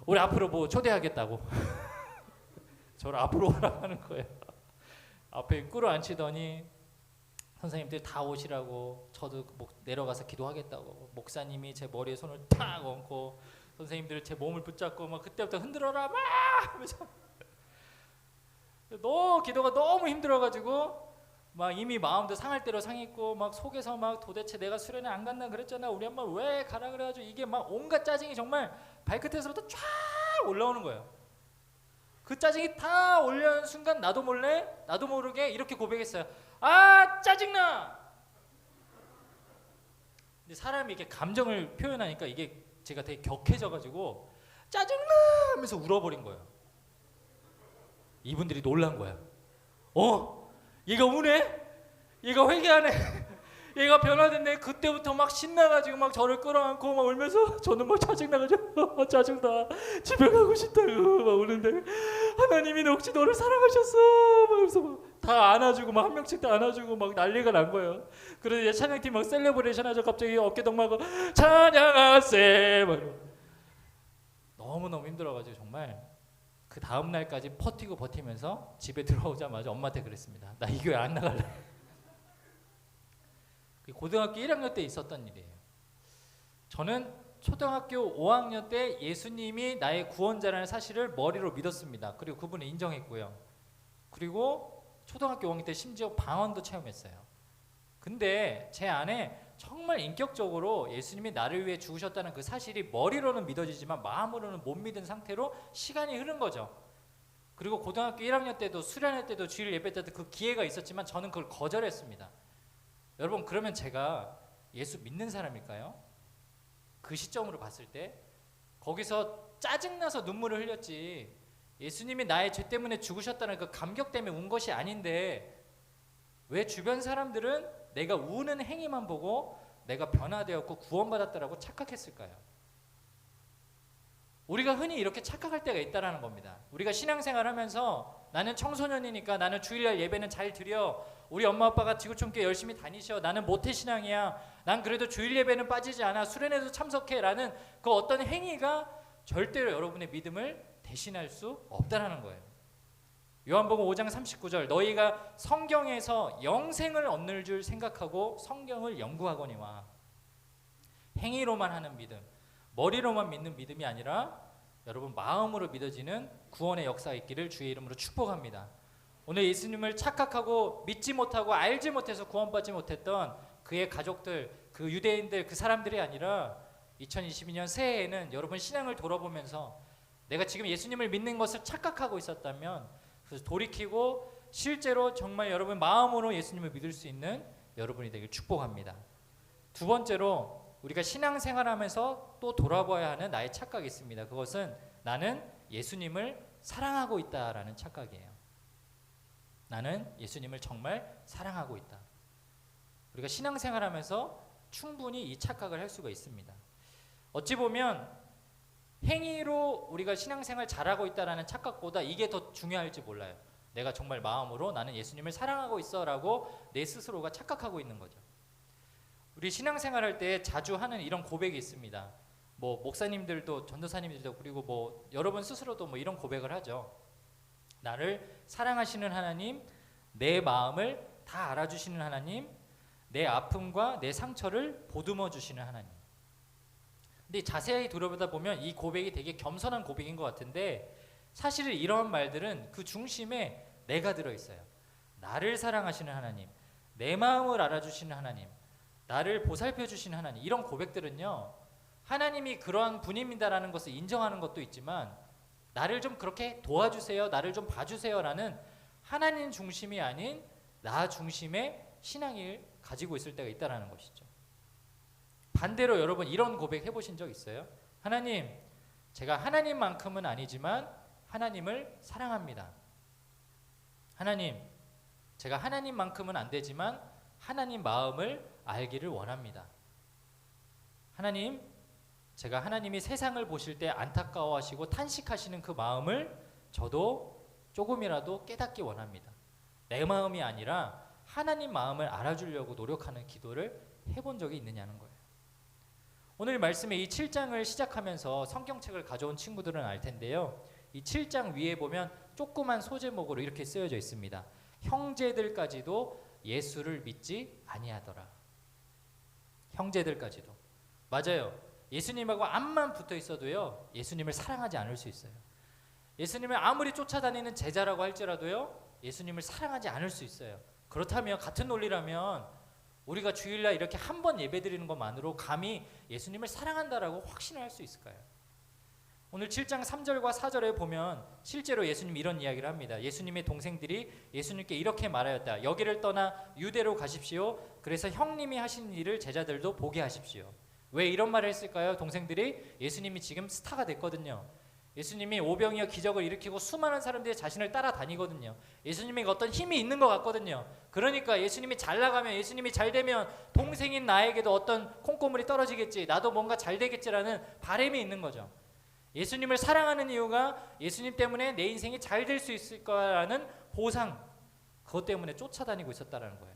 우리 앞으로 뭐 초대하겠다고 저를 앞으로 오라고 하는 거예요. 앞에 끌어앉히더니 선생님들 다 오시라고 저도 내려가서 기도하겠다고 목사님이 제 머리에 손을 탁 얹고 선생님들 제 몸을 붙잡고 막 그때부터 흔들어라 막 하면서 기도가 너무 힘들어가지고 막 이미 마음도 상할 대로 상했고 막 속에서 막 도대체 내가 수련회 안 간다 그랬잖아 우리 엄마 왜 가라 그래가지고 이게 막 온갖 짜증이 정말 발끝에서부터 쫙 올라오는 거예요. 그 짜증이 다 올라오는 순간 나도 모르게 이렇게 고백했어요. 짜증나. 근데 사람이 이렇게 감정을 표현하니까 이게 제가 되게 격해져가지고 짜증나 하면서 울어버린 거예요. 이분들이 놀란 거야. 얘가 우네? 얘가 회개하네? 얘가 변화됐네? 그때부터 막 신나가지고 막 저를 끌어안고 막 울면서 저는 막 짜증나가지고 짜증나 집에 가고 싶다고 막 우는데 하나님이 혹시 너를 사랑하셨어? 막 그래서 막 다 안아주고 막 한 명씩 다 안아주고 막 난리가 난 거예요. 그래서 이제 찬양팀 막 셀레브레이션 하죠. 갑자기 어깨동무하고 찬양하세 막 이러고 너무너무 힘들어가지고 정말 그 다음 날까지 버티면서 집에 들어오자마자 엄마한테 그랬습니다. 나 이 교회 안 나갈래. 고등학교 1학년 때 있었던 일이에요. 저는 초등학교 5학년 때 예수님이 나의 구원자라는 사실을 머리로 믿었습니다. 그리고 그분을 인정했고요. 그리고 초등학교 5학년 때 심지어 방언도 체험했어요. 근데 제 안에 정말 인격적으로 예수님이 나를 위해 죽으셨다는 그 사실이 머리로는 믿어지지만 마음으로는 못 믿은 상태로 시간이 흐른 거죠. 그리고 고등학교 1학년 때도 수련회 때도 주일 예배 때도 그 기회가 있었지만 저는 그걸 거절했습니다. 여러분 그러면 제가 예수 믿는 사람일까요? 그 시점으로 봤을 때 거기서 짜증나서 눈물을 흘렸지 예수님이 나의 죄 때문에 죽으셨다는 그 감격 때문에 운 것이 아닌데 왜 주변 사람들은 내가 우는 행위만 보고 내가 변화되었고 구원받았다라고 착각했을까요? 우리가 흔히 이렇게 착각할 때가 있다라는 겁니다. 우리가 신앙생활하면서 나는 청소년이니까 나는 주일날 예배는 잘 드려. 우리 엄마 아빠가 지구촌교회 열심히 다니셔. 나는 모태신앙이야. 난 그래도 주일 예배는 빠지지 않아. 수련회도 참석해라는 그 어떤 행위가 절대로 여러분의 믿음을 대신할 수 없다라는 거예요. 요한복음 5장 39절 너희가 성경에서 영생을 얻는 줄 생각하고 성경을 연구하거니와 행위로만 하는 믿음 머리로만 믿는 믿음이 아니라 여러분 마음으로 믿어지는 구원의 역사가 있기를 주의 이름으로 축복합니다. 오늘 예수님을 착각하고 믿지 못하고 알지 못해서 구원받지 못했던 그의 가족들 그 유대인들 그 사람들이 아니라 2022년 새해에는 여러분 신앙을 돌아보면서 내가 지금 예수님을 믿는 것을 착각하고 있었다면 그래서 돌이키고 실제로 정말 여러분 마음으로 예수님을 믿을 수 있는 여러분이 되길 축복합니다. 두 번째로 우리가 신앙생활하면서 또 돌아봐야 하는 나의 착각이 있습니다. 그것은 나는 예수님을 사랑하고 있다라는 착각이에요. 나는 예수님을 정말 사랑하고 있다. 우리가 신앙생활하면서 충분히 이 착각을 할 수가 있습니다. 어찌 보면 행위로 우리가 신앙생활 잘하고 있다라는 착각보다 이게 더 중요할지 몰라요. 내가 정말 마음으로 나는 예수님을 사랑하고 있어라고 내 스스로가 착각하고 있는 거죠. 우리 신앙생활할 때 자주 하는 이런 고백이 있습니다. 뭐 목사님들도 전도사님들도 그리고 뭐 여러분 스스로도 뭐 이런 고백을 하죠. 나를 사랑하시는 하나님, 내 마음을 다 알아주시는 하나님, 내 아픔과 내 상처를 보듬어 주시는 하나님. 근데 자세히 들어보다 보면 이 고백이 되게 겸손한 고백인 것 같은데 사실은 이런 말들은 그 중심에 내가 들어있어요. 나를 사랑하시는 하나님, 내 마음을 알아주시는 하나님, 나를 보살펴 주시는 하나님. 이런 고백들은요, 하나님이 그러한 분입니다라는 것을 인정하는 것도 있지만 나를 좀 그렇게 도와주세요, 나를 좀 봐주세요라는 하나님 중심이 아닌 나 중심의 신앙을 가지고 있을 때가 있다는 것이죠. 반대로 여러분 이런 고백 해보신 적 있어요? 하나님, 제가 하나님만큼은 아니지만 하나님을 사랑합니다. 하나님, 제가 하나님만큼은 안 되지만 하나님 마음을 알기를 원합니다. 하나님, 제가 하나님이 세상을 보실 때 안타까워하시고 탄식하시는 그 마음을 저도 조금이라도 깨닫기 원합니다. 내 마음이 아니라 하나님 마음을 알아주려고 노력하는 기도를 해본 적이 있느냐는 거예요. 오늘 말씀에 이 7장을 시작하면서 성경책을 가져온 친구들은 알 텐데요. 이 7장 위에 보면 조그만 소제목으로 이렇게 쓰여져 있습니다. 형제들까지도 예수를 믿지 아니하더라. 형제들까지도. 맞아요. 예수님하고 앞만 붙어 있어도요, 예수님을 사랑하지 않을 수 있어요. 예수님을 아무리 쫓아다니는 제자라고 할지라도요, 예수님을 사랑하지 않을 수 있어요. 그렇다면 같은 논리라면 우리가 주일날 이렇게 한 번 예배드리는 것만으로 감히 예수님을 사랑한다라고 확신을 할 수 있을까요? 오늘 7장 3절과 4절에 보면 실제로 예수님이 이런 이야기를 합니다. 예수님의 동생들이 예수님께 이렇게 말하였다. 여기를 떠나 유대로 가십시오. 그래서 형님이 하시는 일을 제자들도 보게 하십시오. 왜 이런 말을 했을까요? 동생들이 예수님이 지금 스타가 됐거든요. 예수님이 오병이어 기적을 일으키고 수많은 사람들이 자신을 따라다니거든요. 예수님이 어떤 힘이 있는 것 같거든요. 그러니까 예수님이 잘 나가면, 예수님이 잘 되면 동생인 나에게도 어떤 콩고물이 떨어지겠지, 나도 뭔가 잘 되겠지라는 바람이 있는 거죠. 예수님을 사랑하는 이유가 예수님 때문에 내 인생이 잘 될 수 있을 거라는 보상, 그것 때문에 쫓아다니고 있었다는 거예요.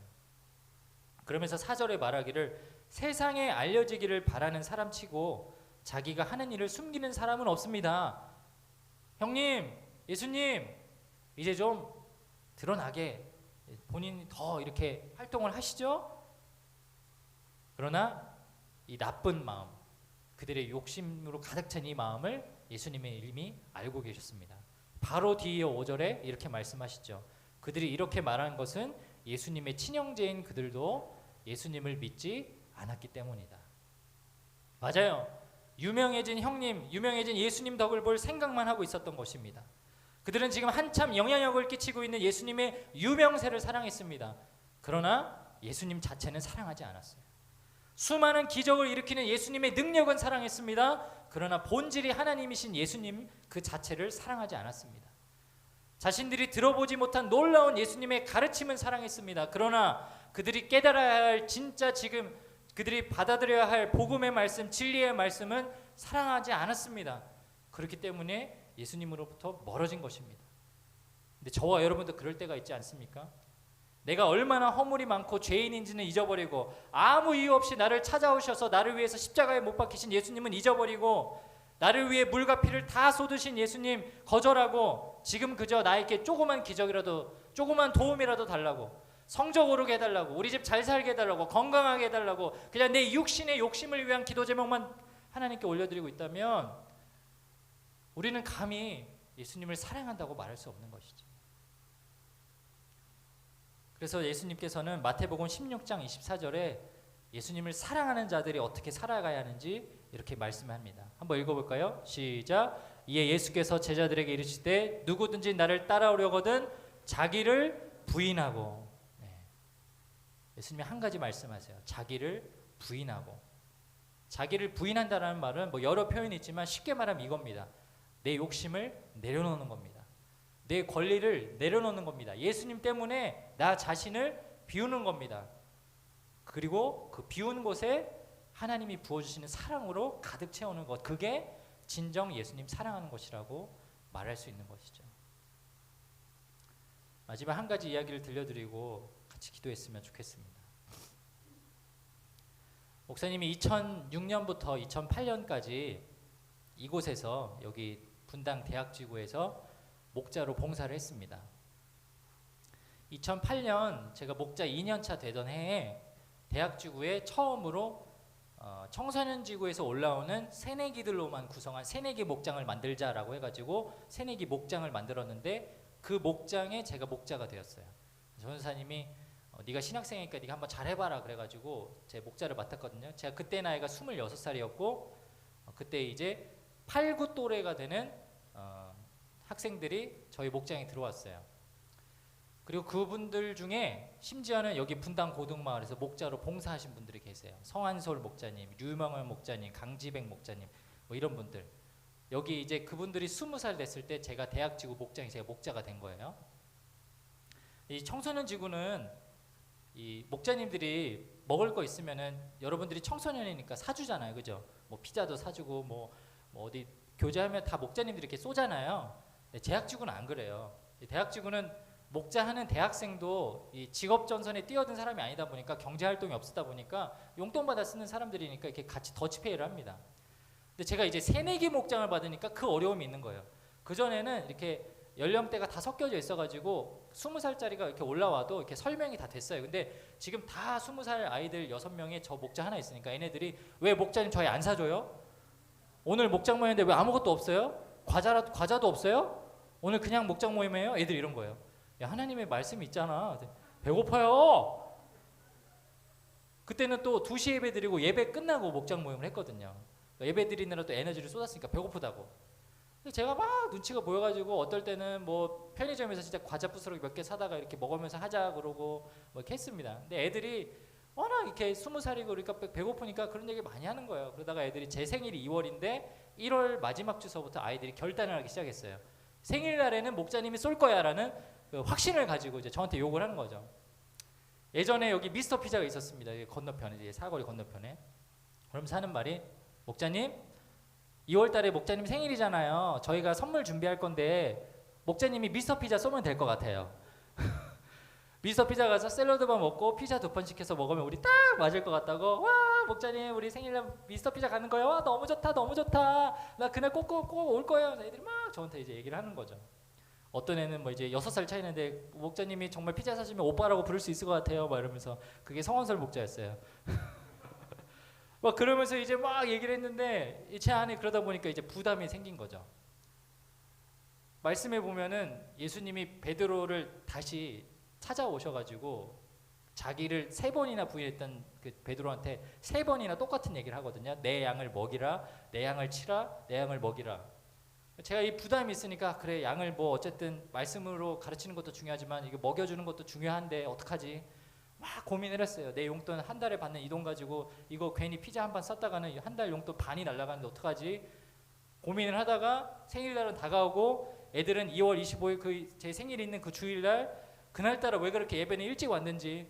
그러면서 4절에 말하기를 세상에 알려지기를 바라는 사람치고 자기가 하는 일을 숨기는 사람은 없습니다. 형님, 예수님, 이제 좀 드러나게 본인이 더 이렇게 활동을 하시죠? 그러나 이 나쁜 마음, 그들의 욕심으로 가득 찬 이 마음을 예수님의 이미 알고 계셨습니다. 바로 뒤에 5절에 이렇게 말씀하시죠. 그들이 이렇게 말한 것은 예수님의 친형제인 그들도 예수님을 믿지 않았기 때문이다. 맞아요. 유명해진 형님, 유명해진 예수님 덕을 볼 생각만 하고 있었던 것입니다. 그들은 지금 한참 영향력을 끼치고 있는 예수님의 유명세를 사랑했습니다. 그러나 예수님 자체는 사랑하지 않았어요. 수많은 기적을 일으키는 예수님의 능력은 사랑했습니다. 그러나 본질이 하나님이신 예수님 그 자체를 사랑하지 않았습니다. 자신들이 들어보지 못한 놀라운 예수님의 가르침은 사랑했습니다. 그러나 그들이 깨달아야 할 진짜 지금 그들이 받아들여야 할 복음의 말씀, 진리의 말씀은 사랑하지 않았습니다. 그렇기 때문에 예수님으로부터 멀어진 것입니다. 근데 저와 여러분도 그럴 때가 있지 않습니까? 내가 얼마나 허물이 많고 죄인인지는 잊어버리고 아무 이유 없이 나를 찾아오셔서 나를 위해서 십자가에 못 박히신 예수님은 잊어버리고 나를 위해 물과 피를 다 쏟으신 예수님 거절하고 지금 그저 나에게 조그만 기적이라도 조그만 도움이라도 달라고 성적 오르게 해달라고 우리 집 잘 살게 해달라고 건강하게 해달라고 그냥 내 육신의 욕심을 위한 기도 제목만 하나님께 올려드리고 있다면 우리는 감히 예수님을 사랑한다고 말할 수 없는 것이죠. 그래서 예수님께서는 마태복음 16장 24절에 예수님을 사랑하는 자들이 어떻게 살아가야 하는지 이렇게 말씀합니다. 한번 읽어볼까요? 시작. 이에 예수께서 제자들에게 이르시되 누구든지 나를 따라오려거든 자기를 부인하고. 예수님이 한 가지 말씀하세요. 자기를 부인하고. 자기를 부인한다는 말은 뭐 여러 표현이 있지만 쉽게 말하면 이겁니다. 내 욕심을 내려놓는 겁니다. 내 권리를 내려놓는 겁니다. 예수님 때문에 나 자신을 비우는 겁니다. 그리고 그 비운 곳에 하나님이 부어주시는 사랑으로 가득 채우는 것, 그게 진정 예수님 사랑하는 것이라고 말할 수 있는 것이죠. 마지막 한 가지 이야기를 들려드리고 같이 기도했으면 좋겠습니다. 목사님이 2006년부터 2008년까지 이곳에서 여기 분당 대학지구에서 목자로 봉사를 했습니다. 2008년 제가 목자 2년차 되던 해에 대학지구에 처음으로 청소년 지구에서 올라오는 새내기들로만 구성한 새내기 목장을 만들자라고 해가지고 새내기 목장을 만들었는데 그 목장에 제가 목자가 되었어요. 전도사님이 네가 신학생이니까 네가 한번 잘해봐라 그래가지고 제 목자를 맡았거든요. 제가 그때 나이가 26살이었고 그때 이제 8, 9 또래가 되는 학생들이 저희 목장에 들어왔어요. 그리고 그분들 중에 심지어는 여기 분당 고등마을에서 목자로 봉사하신 분들이 계세요. 성한솔 목자님, 류명월 목자님, 강지백 목자님 뭐 이런 분들. 여기 이제 그분들이 20살 됐을 때 제가 대학지구 목장에 제가 목자가 된 거예요. 이 청소년 지구는 이 목자님들이 먹을 거 있으면은 여러분들이 청소년이니까 사주잖아요, 그죠? 뭐 피자도 사주고 뭐 어디 교제하면 다 목자님들이 이렇게 쏘잖아요. 근데 대학지구는 안 그래요. 대학지구는 목자하는 대학생도 이 직업 전선에 뛰어든 사람이 아니다 보니까 경제 활동이 없었다 보니까 용돈 받아 쓰는 사람들이니까 이렇게 같이 더치페이를 합니다. 근데 제가 이제 새내기 목장을 받으니까 그 어려움이 있는 거예요. 그 전에는 이렇게 연령대가 다 섞여져 있어가지고 20살짜리가 이렇게 올라와도 이렇게 설명이 다 됐어요. 근데 지금 다 20살 아이들 6명에 저 목자 하나 있으니까 얘네들이 왜 목자님 저희 안 사줘요? 오늘 목장 모임인데 왜 아무것도 없어요? 과자도 없어요? 오늘 그냥 목장 모임이에요? 애들 이런 거예요. 야, 하나님의 말씀이 있잖아. 배고파요. 그때는 또 2시 예배 드리고 예배 끝나고 목장 모임을 했거든요. 예배 드리느라 또 에너지를 쏟았으니까 배고프다고. 제가 막 눈치가 보여가지고 어떨 때는 뭐 편의점에서 진짜 과자 부스러기 몇 개 사다가 이렇게 먹으면서 하자 그러고 뭐 이렇게 했습니다. 근데 애들이 워낙 이렇게 20살이고 그러니까 배고프니까 그런 얘기 많이 하는 거예요. 그러다가 애들이 제 생일이 2월인데 1월 마지막 주서부터 아이들이 결단을 하기 시작했어요. 생일날에는 목자님이 쏠 거야라는 그 확신을 가지고 이제 저한테 욕을 하는 거죠. 예전에 여기 미스터 피자가 있었습니다. 건너편에, 사거리 건너편에. 그러면서 하는 말이 목자님 2월달에 목자님 생일이잖아요. 저희가 선물 준비할 건데 목자님이 미스터 피자 쏘면 될 것 같아요. 미스터 피자 가서 샐러드만 먹고 피자 2판 시켜서 먹으면 우리 딱 맞을 것 같다고. 와 목자님 우리 생일날 미스터 피자 가는 거예요. 와 너무 좋다 너무 좋다. 나 그날 꼭 올 거예요. 애들이 막 저한테 이제 얘기를 하는 거죠. 어떤 애는 뭐 이제 6살 차이는데 목자님이 정말 피자 사주면 오빠라고 부를 수 있을 것 같아요. 막 이러면서 그게 성원설 목자였어요. 막 그러면서 이제 막 얘기를 했는데 제 안에 그러다 보니까 이제 부담이 생긴 거죠. 말씀에 보면은 예수님이 베드로를 다시 찾아오셔가지고 자기를 3번이나 부인했던 그 베드로한테 3번이나 똑같은 얘기를 하거든요. 내 양을 먹이라, 내 양을 치라, 내 양을 먹이라. 제가 이 부담이 있으니까 그래 양을 뭐 어쨌든 말씀으로 가르치는 것도 중요하지만 이거 먹여주는 것도 중요한데 어떡하지? 막 고민을 했어요. 내 용돈 한 달에 받는 이 돈 가지고 이거 괜히 피자 한 판 쌌다가는 한 달 용돈 반이 날아가는데 어떡하지? 고민을 하다가 생일날은 다가오고 애들은 2월 25일 그 제 생일 있는 그 주일날 그날따라 왜 그렇게 예배는 일찍 왔는지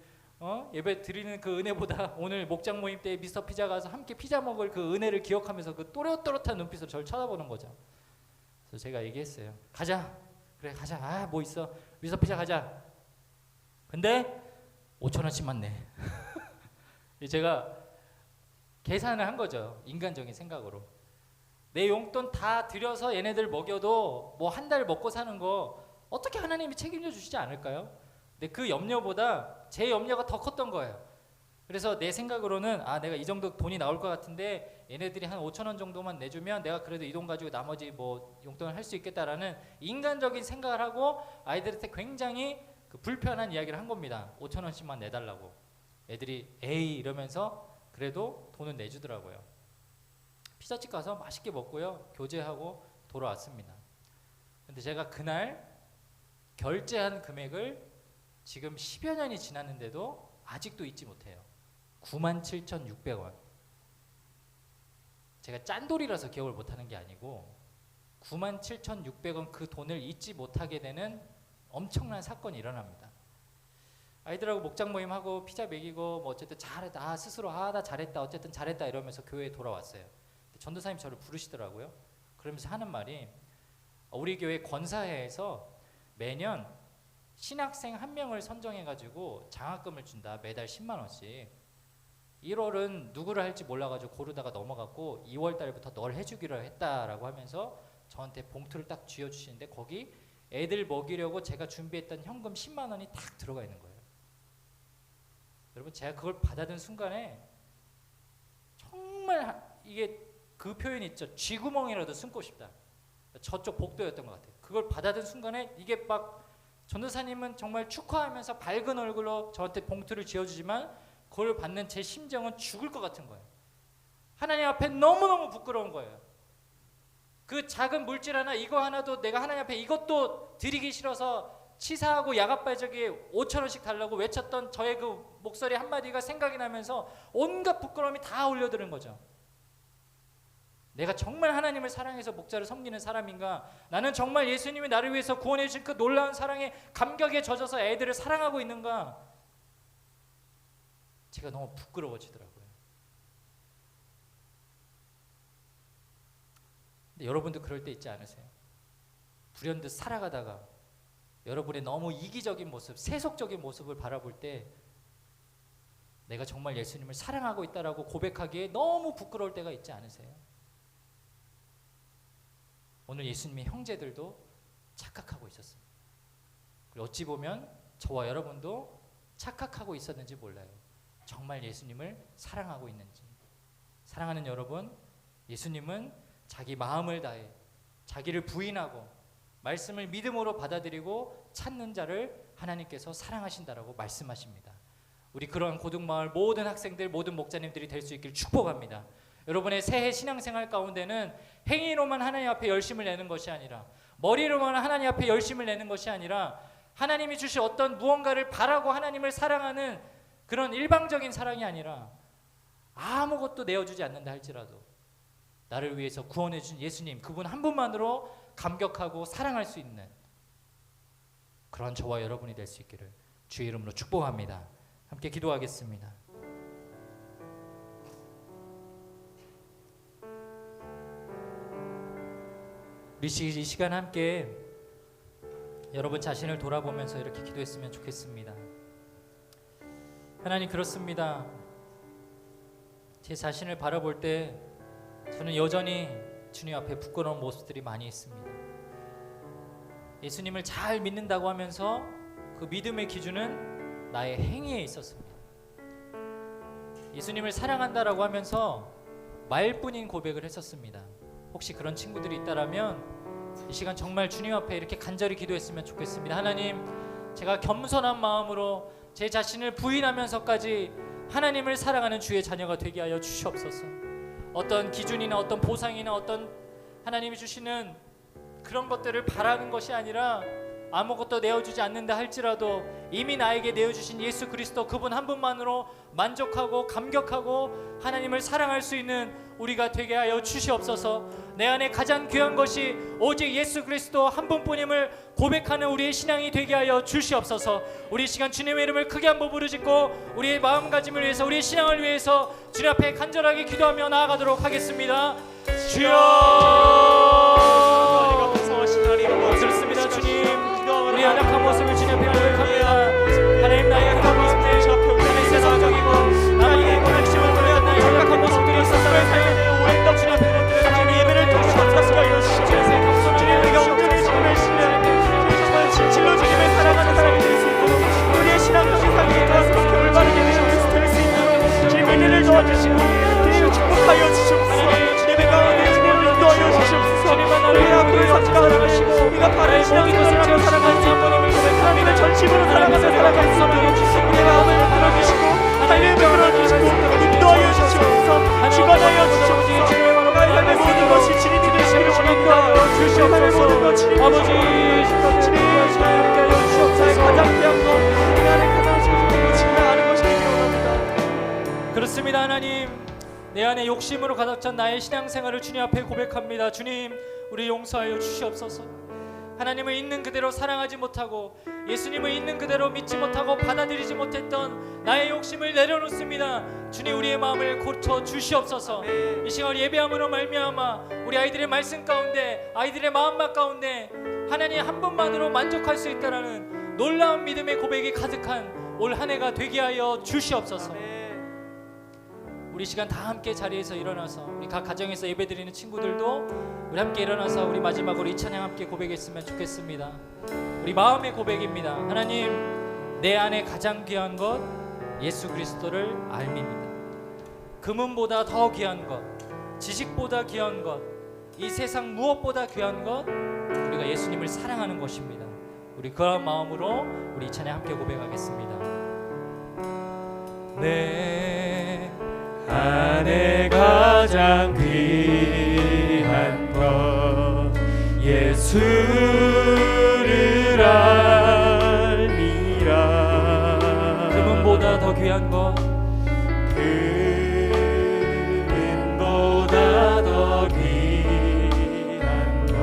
예배 드리는 그 은혜보다 오늘 목장 모임 때 미스터 피자 가서 함께 피자 먹을 그 은혜를 기억하면서 그 또렷또렷한 눈빛으로 저를 쳐다보는 거죠. 그래서 제가 얘기했어요. 가자. 그래 가자. 아 뭐 있어. 미스터 피자 가자. 근데 5,000원씩만 내. 제가 계산을 한 거죠. 인간적인 생각으로. 내 용돈 다 들여서 얘네들 먹여도 뭐 한 달 먹고 사는 거 어떻게 하나님이 책임져 주시지 않을까요? 근데 그 염려보다 제 염려가 더 컸던 거예요. 그래서 내 생각으로는 내가 이 정도 돈이 나올 것 같은데 얘네들이 한 5,000원 정도만 내주면 내가 그래도 이 돈 가지고 나머지 뭐 용돈을 할 수 있겠다라는 인간적인 생각을 하고 아이들한테 굉장히 그 불편한 이야기를 한 겁니다. 5,000원씩만 내달라고. 애들이 에이 이러면서 그래도 돈은 내주더라고요. 피자집 가서 맛있게 먹고요. 교제하고 돌아왔습니다. 근데 제가 그날 결제한 금액을 지금 10여 년이 지났는데도 아직도 잊지 못해요. 97,600원. 제가 짠돌이라서 기억을 못하는 게 아니고 97,600원 그 돈을 잊지 못하게 되는 엄청난 사건이 일어납니다. 아이들하고 목장 모임하고 피자 먹이고 뭐 어쨌든 잘했다. 스스로 나 잘했다. 어쨌든 잘했다 이러면서 교회에 돌아왔어요. 전도사님 저를 부르시더라고요. 그러면서 하는 말이 우리 교회 권사회에서 매년 신학생 한 명을 선정해가지고 장학금을 준다. 매달 10만 원씩. 1월은 누구를 할지 몰라가지고 고르다가 넘어갔고 2월 달부터 널 해주기로 했다라고 하면서 저한테 봉투를 딱 쥐어주시는데 거기 애들 먹이려고 제가 준비했던 현금 10만 원이 딱 들어가 있는 거예요. 여러분 제가 그걸 받아든 순간에 정말 이게 그 표현 있죠. 쥐구멍이라도 숨고 싶다. 저쪽 복도였던 것 같아요. 그걸 받아든 순간에 이게 막 전도사님은 정말 축하하면서 밝은 얼굴로 저한테 봉투를 쥐어주지만 그걸 받는 제 심정은 죽을 것 같은 거예요. 하나님 앞에 너무너무 부끄러운 거예요. 그 작은 물질 하나 이거 하나도 내가 하나님 앞에 이것도 드리기 싫어서 치사하고 야갓발적에 5천 원씩 달라고 외쳤던 저의 그 목소리 한마디가 생각이 나면서 온갖 부끄러움이 다 올려드는 거죠. 내가 정말 하나님을 사랑해서 목자를 섬기는 사람인가? 나는 정말 예수님이 나를 위해서 구원해 주신 그 놀라운 사랑에 감격에 젖어서 애들을 사랑하고 있는가? 제가 너무 부끄러워지더라고요. 근데 여러분도 그럴 때 있지 않으세요? 불현듯 살아가다가 여러분의 너무 이기적인 모습, 세속적인 모습을 바라볼 때 내가 정말 예수님을 사랑하고 있다라고 고백하기에 너무 부끄러울 때가 있지 않으세요? 오늘 예수님의 형제들도 착각하고 있었습니다. 그리고 어찌 보면 저와 여러분도 착각하고 있었는지 몰라요. 정말 예수님을 사랑하고 있는지. 사랑하는 여러분, 예수님은 자기 마음을 다해 자기를 부인하고 말씀을 믿음으로 받아들이고 찾는 자를 하나님께서 사랑하신다라고 말씀하십니다. 우리 그러한 고등마을 모든 학생들, 모든 목자님들이 될 수 있길 축복합니다. 여러분의 새해 신앙생활 가운데는 행위로만 하나님 앞에 열심을 내는 것이 아니라, 머리로만 하나님 앞에 열심을 내는 것이 아니라, 하나님이 주신 어떤 무언가를 바라고 하나님을 사랑하는 그런 일방적인 사랑이 아니라 아무것도 내어주지 않는다 할지라도 나를 위해서 구원해 주신 예수님, 그분 한 분만으로 감격하고 사랑할 수 있는 그런 저와 여러분이 될 수 있기를 주의 이름으로 축복합니다. 함께 기도하겠습니다. 우리 이 시간 함께 여러분 자신을 돌아보면서 이렇게 기도했으면 좋겠습니다. 하나님, 그렇습니다. 제 자신을 바라볼 때 저는 여전히 주님 앞에 부끄러운 모습들이 많이 있습니다. 예수님을 잘 믿는다고 하면서 그 믿음의 기준은 나의 행위에 있었습니다. 예수님을 사랑한다라고 하면서 말뿐인 고백을 했었습니다. 혹시 그런 친구들이 있다라면 이 시간 정말 주님 앞에 이렇게 간절히 기도했으면 좋겠습니다. 하나님, 제가 겸손한 마음으로 제 자신을 부인하면서까지 하나님을 사랑하는 주의 자녀가 되게 하여 주시옵소서. 어떤 기준이나 어떤 보상이나 어떤 하나님이 주시는 그런 것들을 바라는 것이 아니라 아무것도 내어주지 않는다 할지라도 이미 나에게 내어주신 예수 그리스도 그분 한 분만으로 만족하고 감격하고 하나님을 사랑할 수 있는 우리가 되게 하여 주시옵소서. 내 안에 가장 귀한 것이 오직 예수 그리스도 한 분뿐임을 고백하는 우리의 신앙이 되게 하여 주시옵소서. 우리 시간 주님의 이름을 크게 한번 부르짖고 우리의 마음가짐을 위해서, 우리의 신앙을 위해서 주님 앞에 간절하게 기도하며 나아가도록 하겠습니다. 주여, 그렇습니다. 주님, 우리 연약한 모습을 주님 앞에 고백합니다. 하나님, 나의 연약한 모습들, 하나님 세상적이고 하나님의 고백심을 보내는 나의 연약한 모습들이 있었다면 주님 앞에 하나님 예배를 통해서 감사하여 주시옵소서. 주님, 우리가 온전히 주님을 신뢰하고 정말 진실로 주님을 사랑하는 사람이 될 수 있도록 우리의 신앙적인 삶에 도와서 그렇게 올바르게 될 수 있도록 주님 은혜를 도와주시고 주님 축복하여 주시옵소서. 예배 가운데 주님을 인도하여 주시옵소서. 우리의 앞으로 사랑하시고 우리가 바른 신앙생활을 살아가는 사모님을 고백합니다. 전심으로 살아가서 살아갈 수 있도록 우리의 마음을 들어주시고 하나님을 들어주시고 인도하여 주시옵소서. 주관하여 주시옵소서. 나의 삶의 모든 것이 주님이 되시기를 원합니다. 주시옵소서. 아버지, 주님의 하나님께 하여 주시옵소서. 가장 귀한 것, 내 안에 가장 소중한 것, 주님의 아는 것이 되기를 원합니다. 그렇습니다. 하나님, 내 안에 욕심으로 가득 찬 나의 신앙생활을 주님 앞에 고백합니다. 주님, 우리 용서하여 주시옵소서. 하나님을 있는 그대로 사랑하지 못하고 예수님을 있는 그대로 믿지 못하고 받아들이지 못했던 나의 욕심을 내려놓습니다. 주님, 우리의 마음을 고쳐 주시옵소서. 이 시간 예배함으로 말미암아 우리 아이들의 말씀 가운데, 아이들의 마음막 가운데 하나님 한 분만으로 만족할 수 있다라는 놀라운 믿음의 고백이 가득한 올 한 해가 되게 하여 주시옵소서. 우리 시간 다 함께 자리에서 일어나서 우리 각 가정에서 예배드리는 친구들도 우리 함께 일어나서 우리 마지막으로 이 찬양 함께 고백했으면 좋겠습니다. 우리 마음의 고백입니다. 하나님, 내 안에 가장 귀한 것 예수 그리스도를 알미입니다. 금은보다 더 귀한 것, 지식보다 귀한 것, 이 세상 무엇보다 귀한 것, 우리가 예수님을 사랑하는 것입니다. 우리 그런 마음으로 우리 이 찬양 함께 고백하겠습니다. 내 안에 가장 귀한 것 예수를 알미라. 금은보다 더 귀한 것, 금은보다 더 귀한 것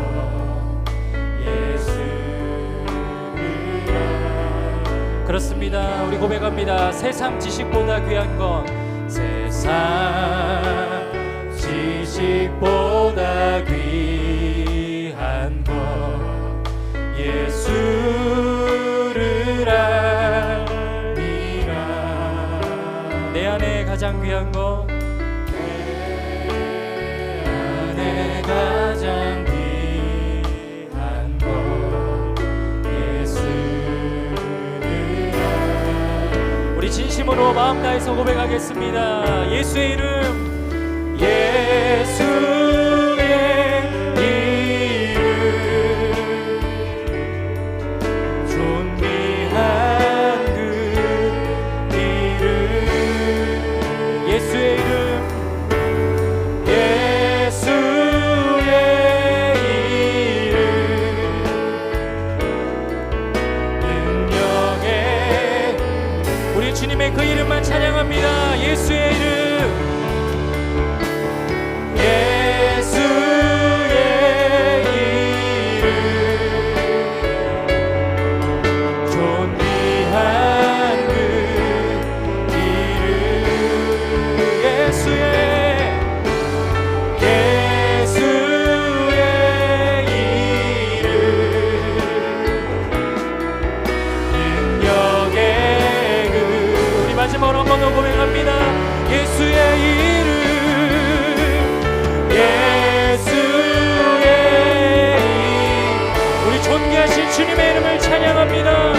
예수를 그렇습니다. 우리 고백합니다. 세상 지식보다 귀한 것, 세상 지식보다 귀한 것 예수를 알미라. 내 안에 가장 귀한 것, 내 안에 가장 귀한 것 예수를 우리 진심으로 마음 다해서 고백하겠습니다. 예수의 이름, 예수의 이름 존귀한 그 이름 예수의 이름, 예수의 이름 능력의 우리 주님의 그 이름만 찬양합니다. 예수의 이름, 예수의 이름 존귀한 그 이름 예수의 이름 능력의 그 우리 마지막으로 한 번 더 고백합니다. 예수의 이름, 예수의 우리 존귀하신 주님의 이름을 찬양합니다.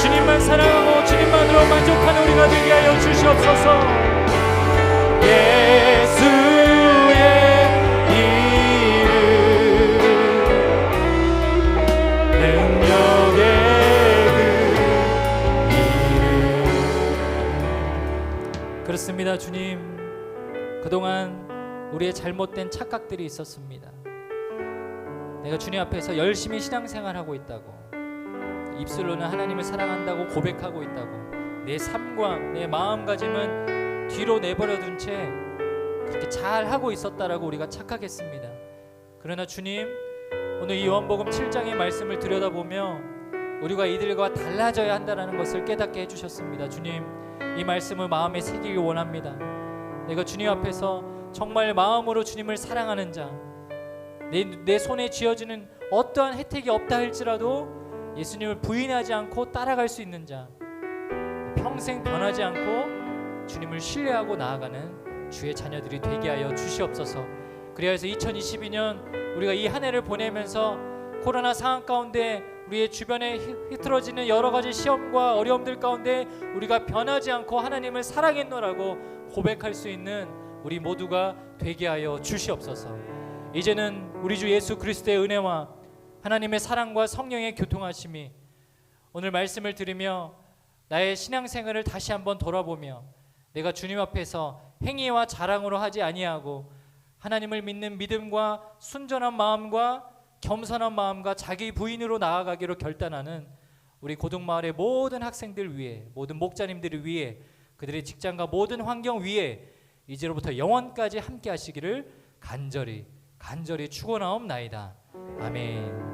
주님만 사랑하고 주님만으로 만족하는 우리가 되게 하여 주시옵소서. 예수의 이름 능력의 그 그렇습니다. 주님, 그동안 우리의 잘못된 착각들이 있었습니다. 내가 주님 앞에서 열심히 신앙생활하고 있다고, 입술로는 하나님을 사랑한다고 고백하고 있다고, 내 삶과 내 마음가짐은 뒤로 내버려둔 채 그렇게 잘하고 있었다라고 우리가 착각했습니다. 그러나 주님, 오늘 이 요한복음 7장의 말씀을 들여다보며 우리가 이들과 달라져야 한다는 것을 깨닫게 해주셨습니다. 주님, 이 말씀을 마음에 새기길 원합니다. 내가 주님 앞에서 정말 마음으로 주님을 사랑하는 자, 내 손에 쥐어지는 어떠한 혜택이 없다 할지라도 예수님을 부인하지 않고 따라갈 수 있는 자, 평생 변하지 않고 주님을 신뢰하고 나아가는 주의 자녀들이 되게 하여 주시옵소서. 그래서 2022년 우리가 이 한 해를 보내면서 코로나 상황 가운데 우리의 주변에 흐트러지는 여러 가지 시험과 어려움들 가운데 우리가 변하지 않고 하나님을 사랑했노라고 고백할 수 있는 우리 모두가 되게 하여 주시옵소서. 이제는 우리 주 예수 그리스도의 은혜와 하나님의 사랑과 성령의 교통하심이 오늘 말씀을 들으며 나의 신앙생활을 다시 한번 돌아보며 내가 주님 앞에서 행위와 자랑으로 하지 아니하고 하나님을 믿는 믿음과 순전한 마음과 겸손한 마음과 자기 부인으로 나아가기로 결단하는 우리 고등마을의 모든 학생들 위해, 모든 목자님들을 위해, 그들의 직장과 모든 환경 위에 이제로부터 영원까지 함께 하시기를 간절히 축원하옵나이다. 아멘.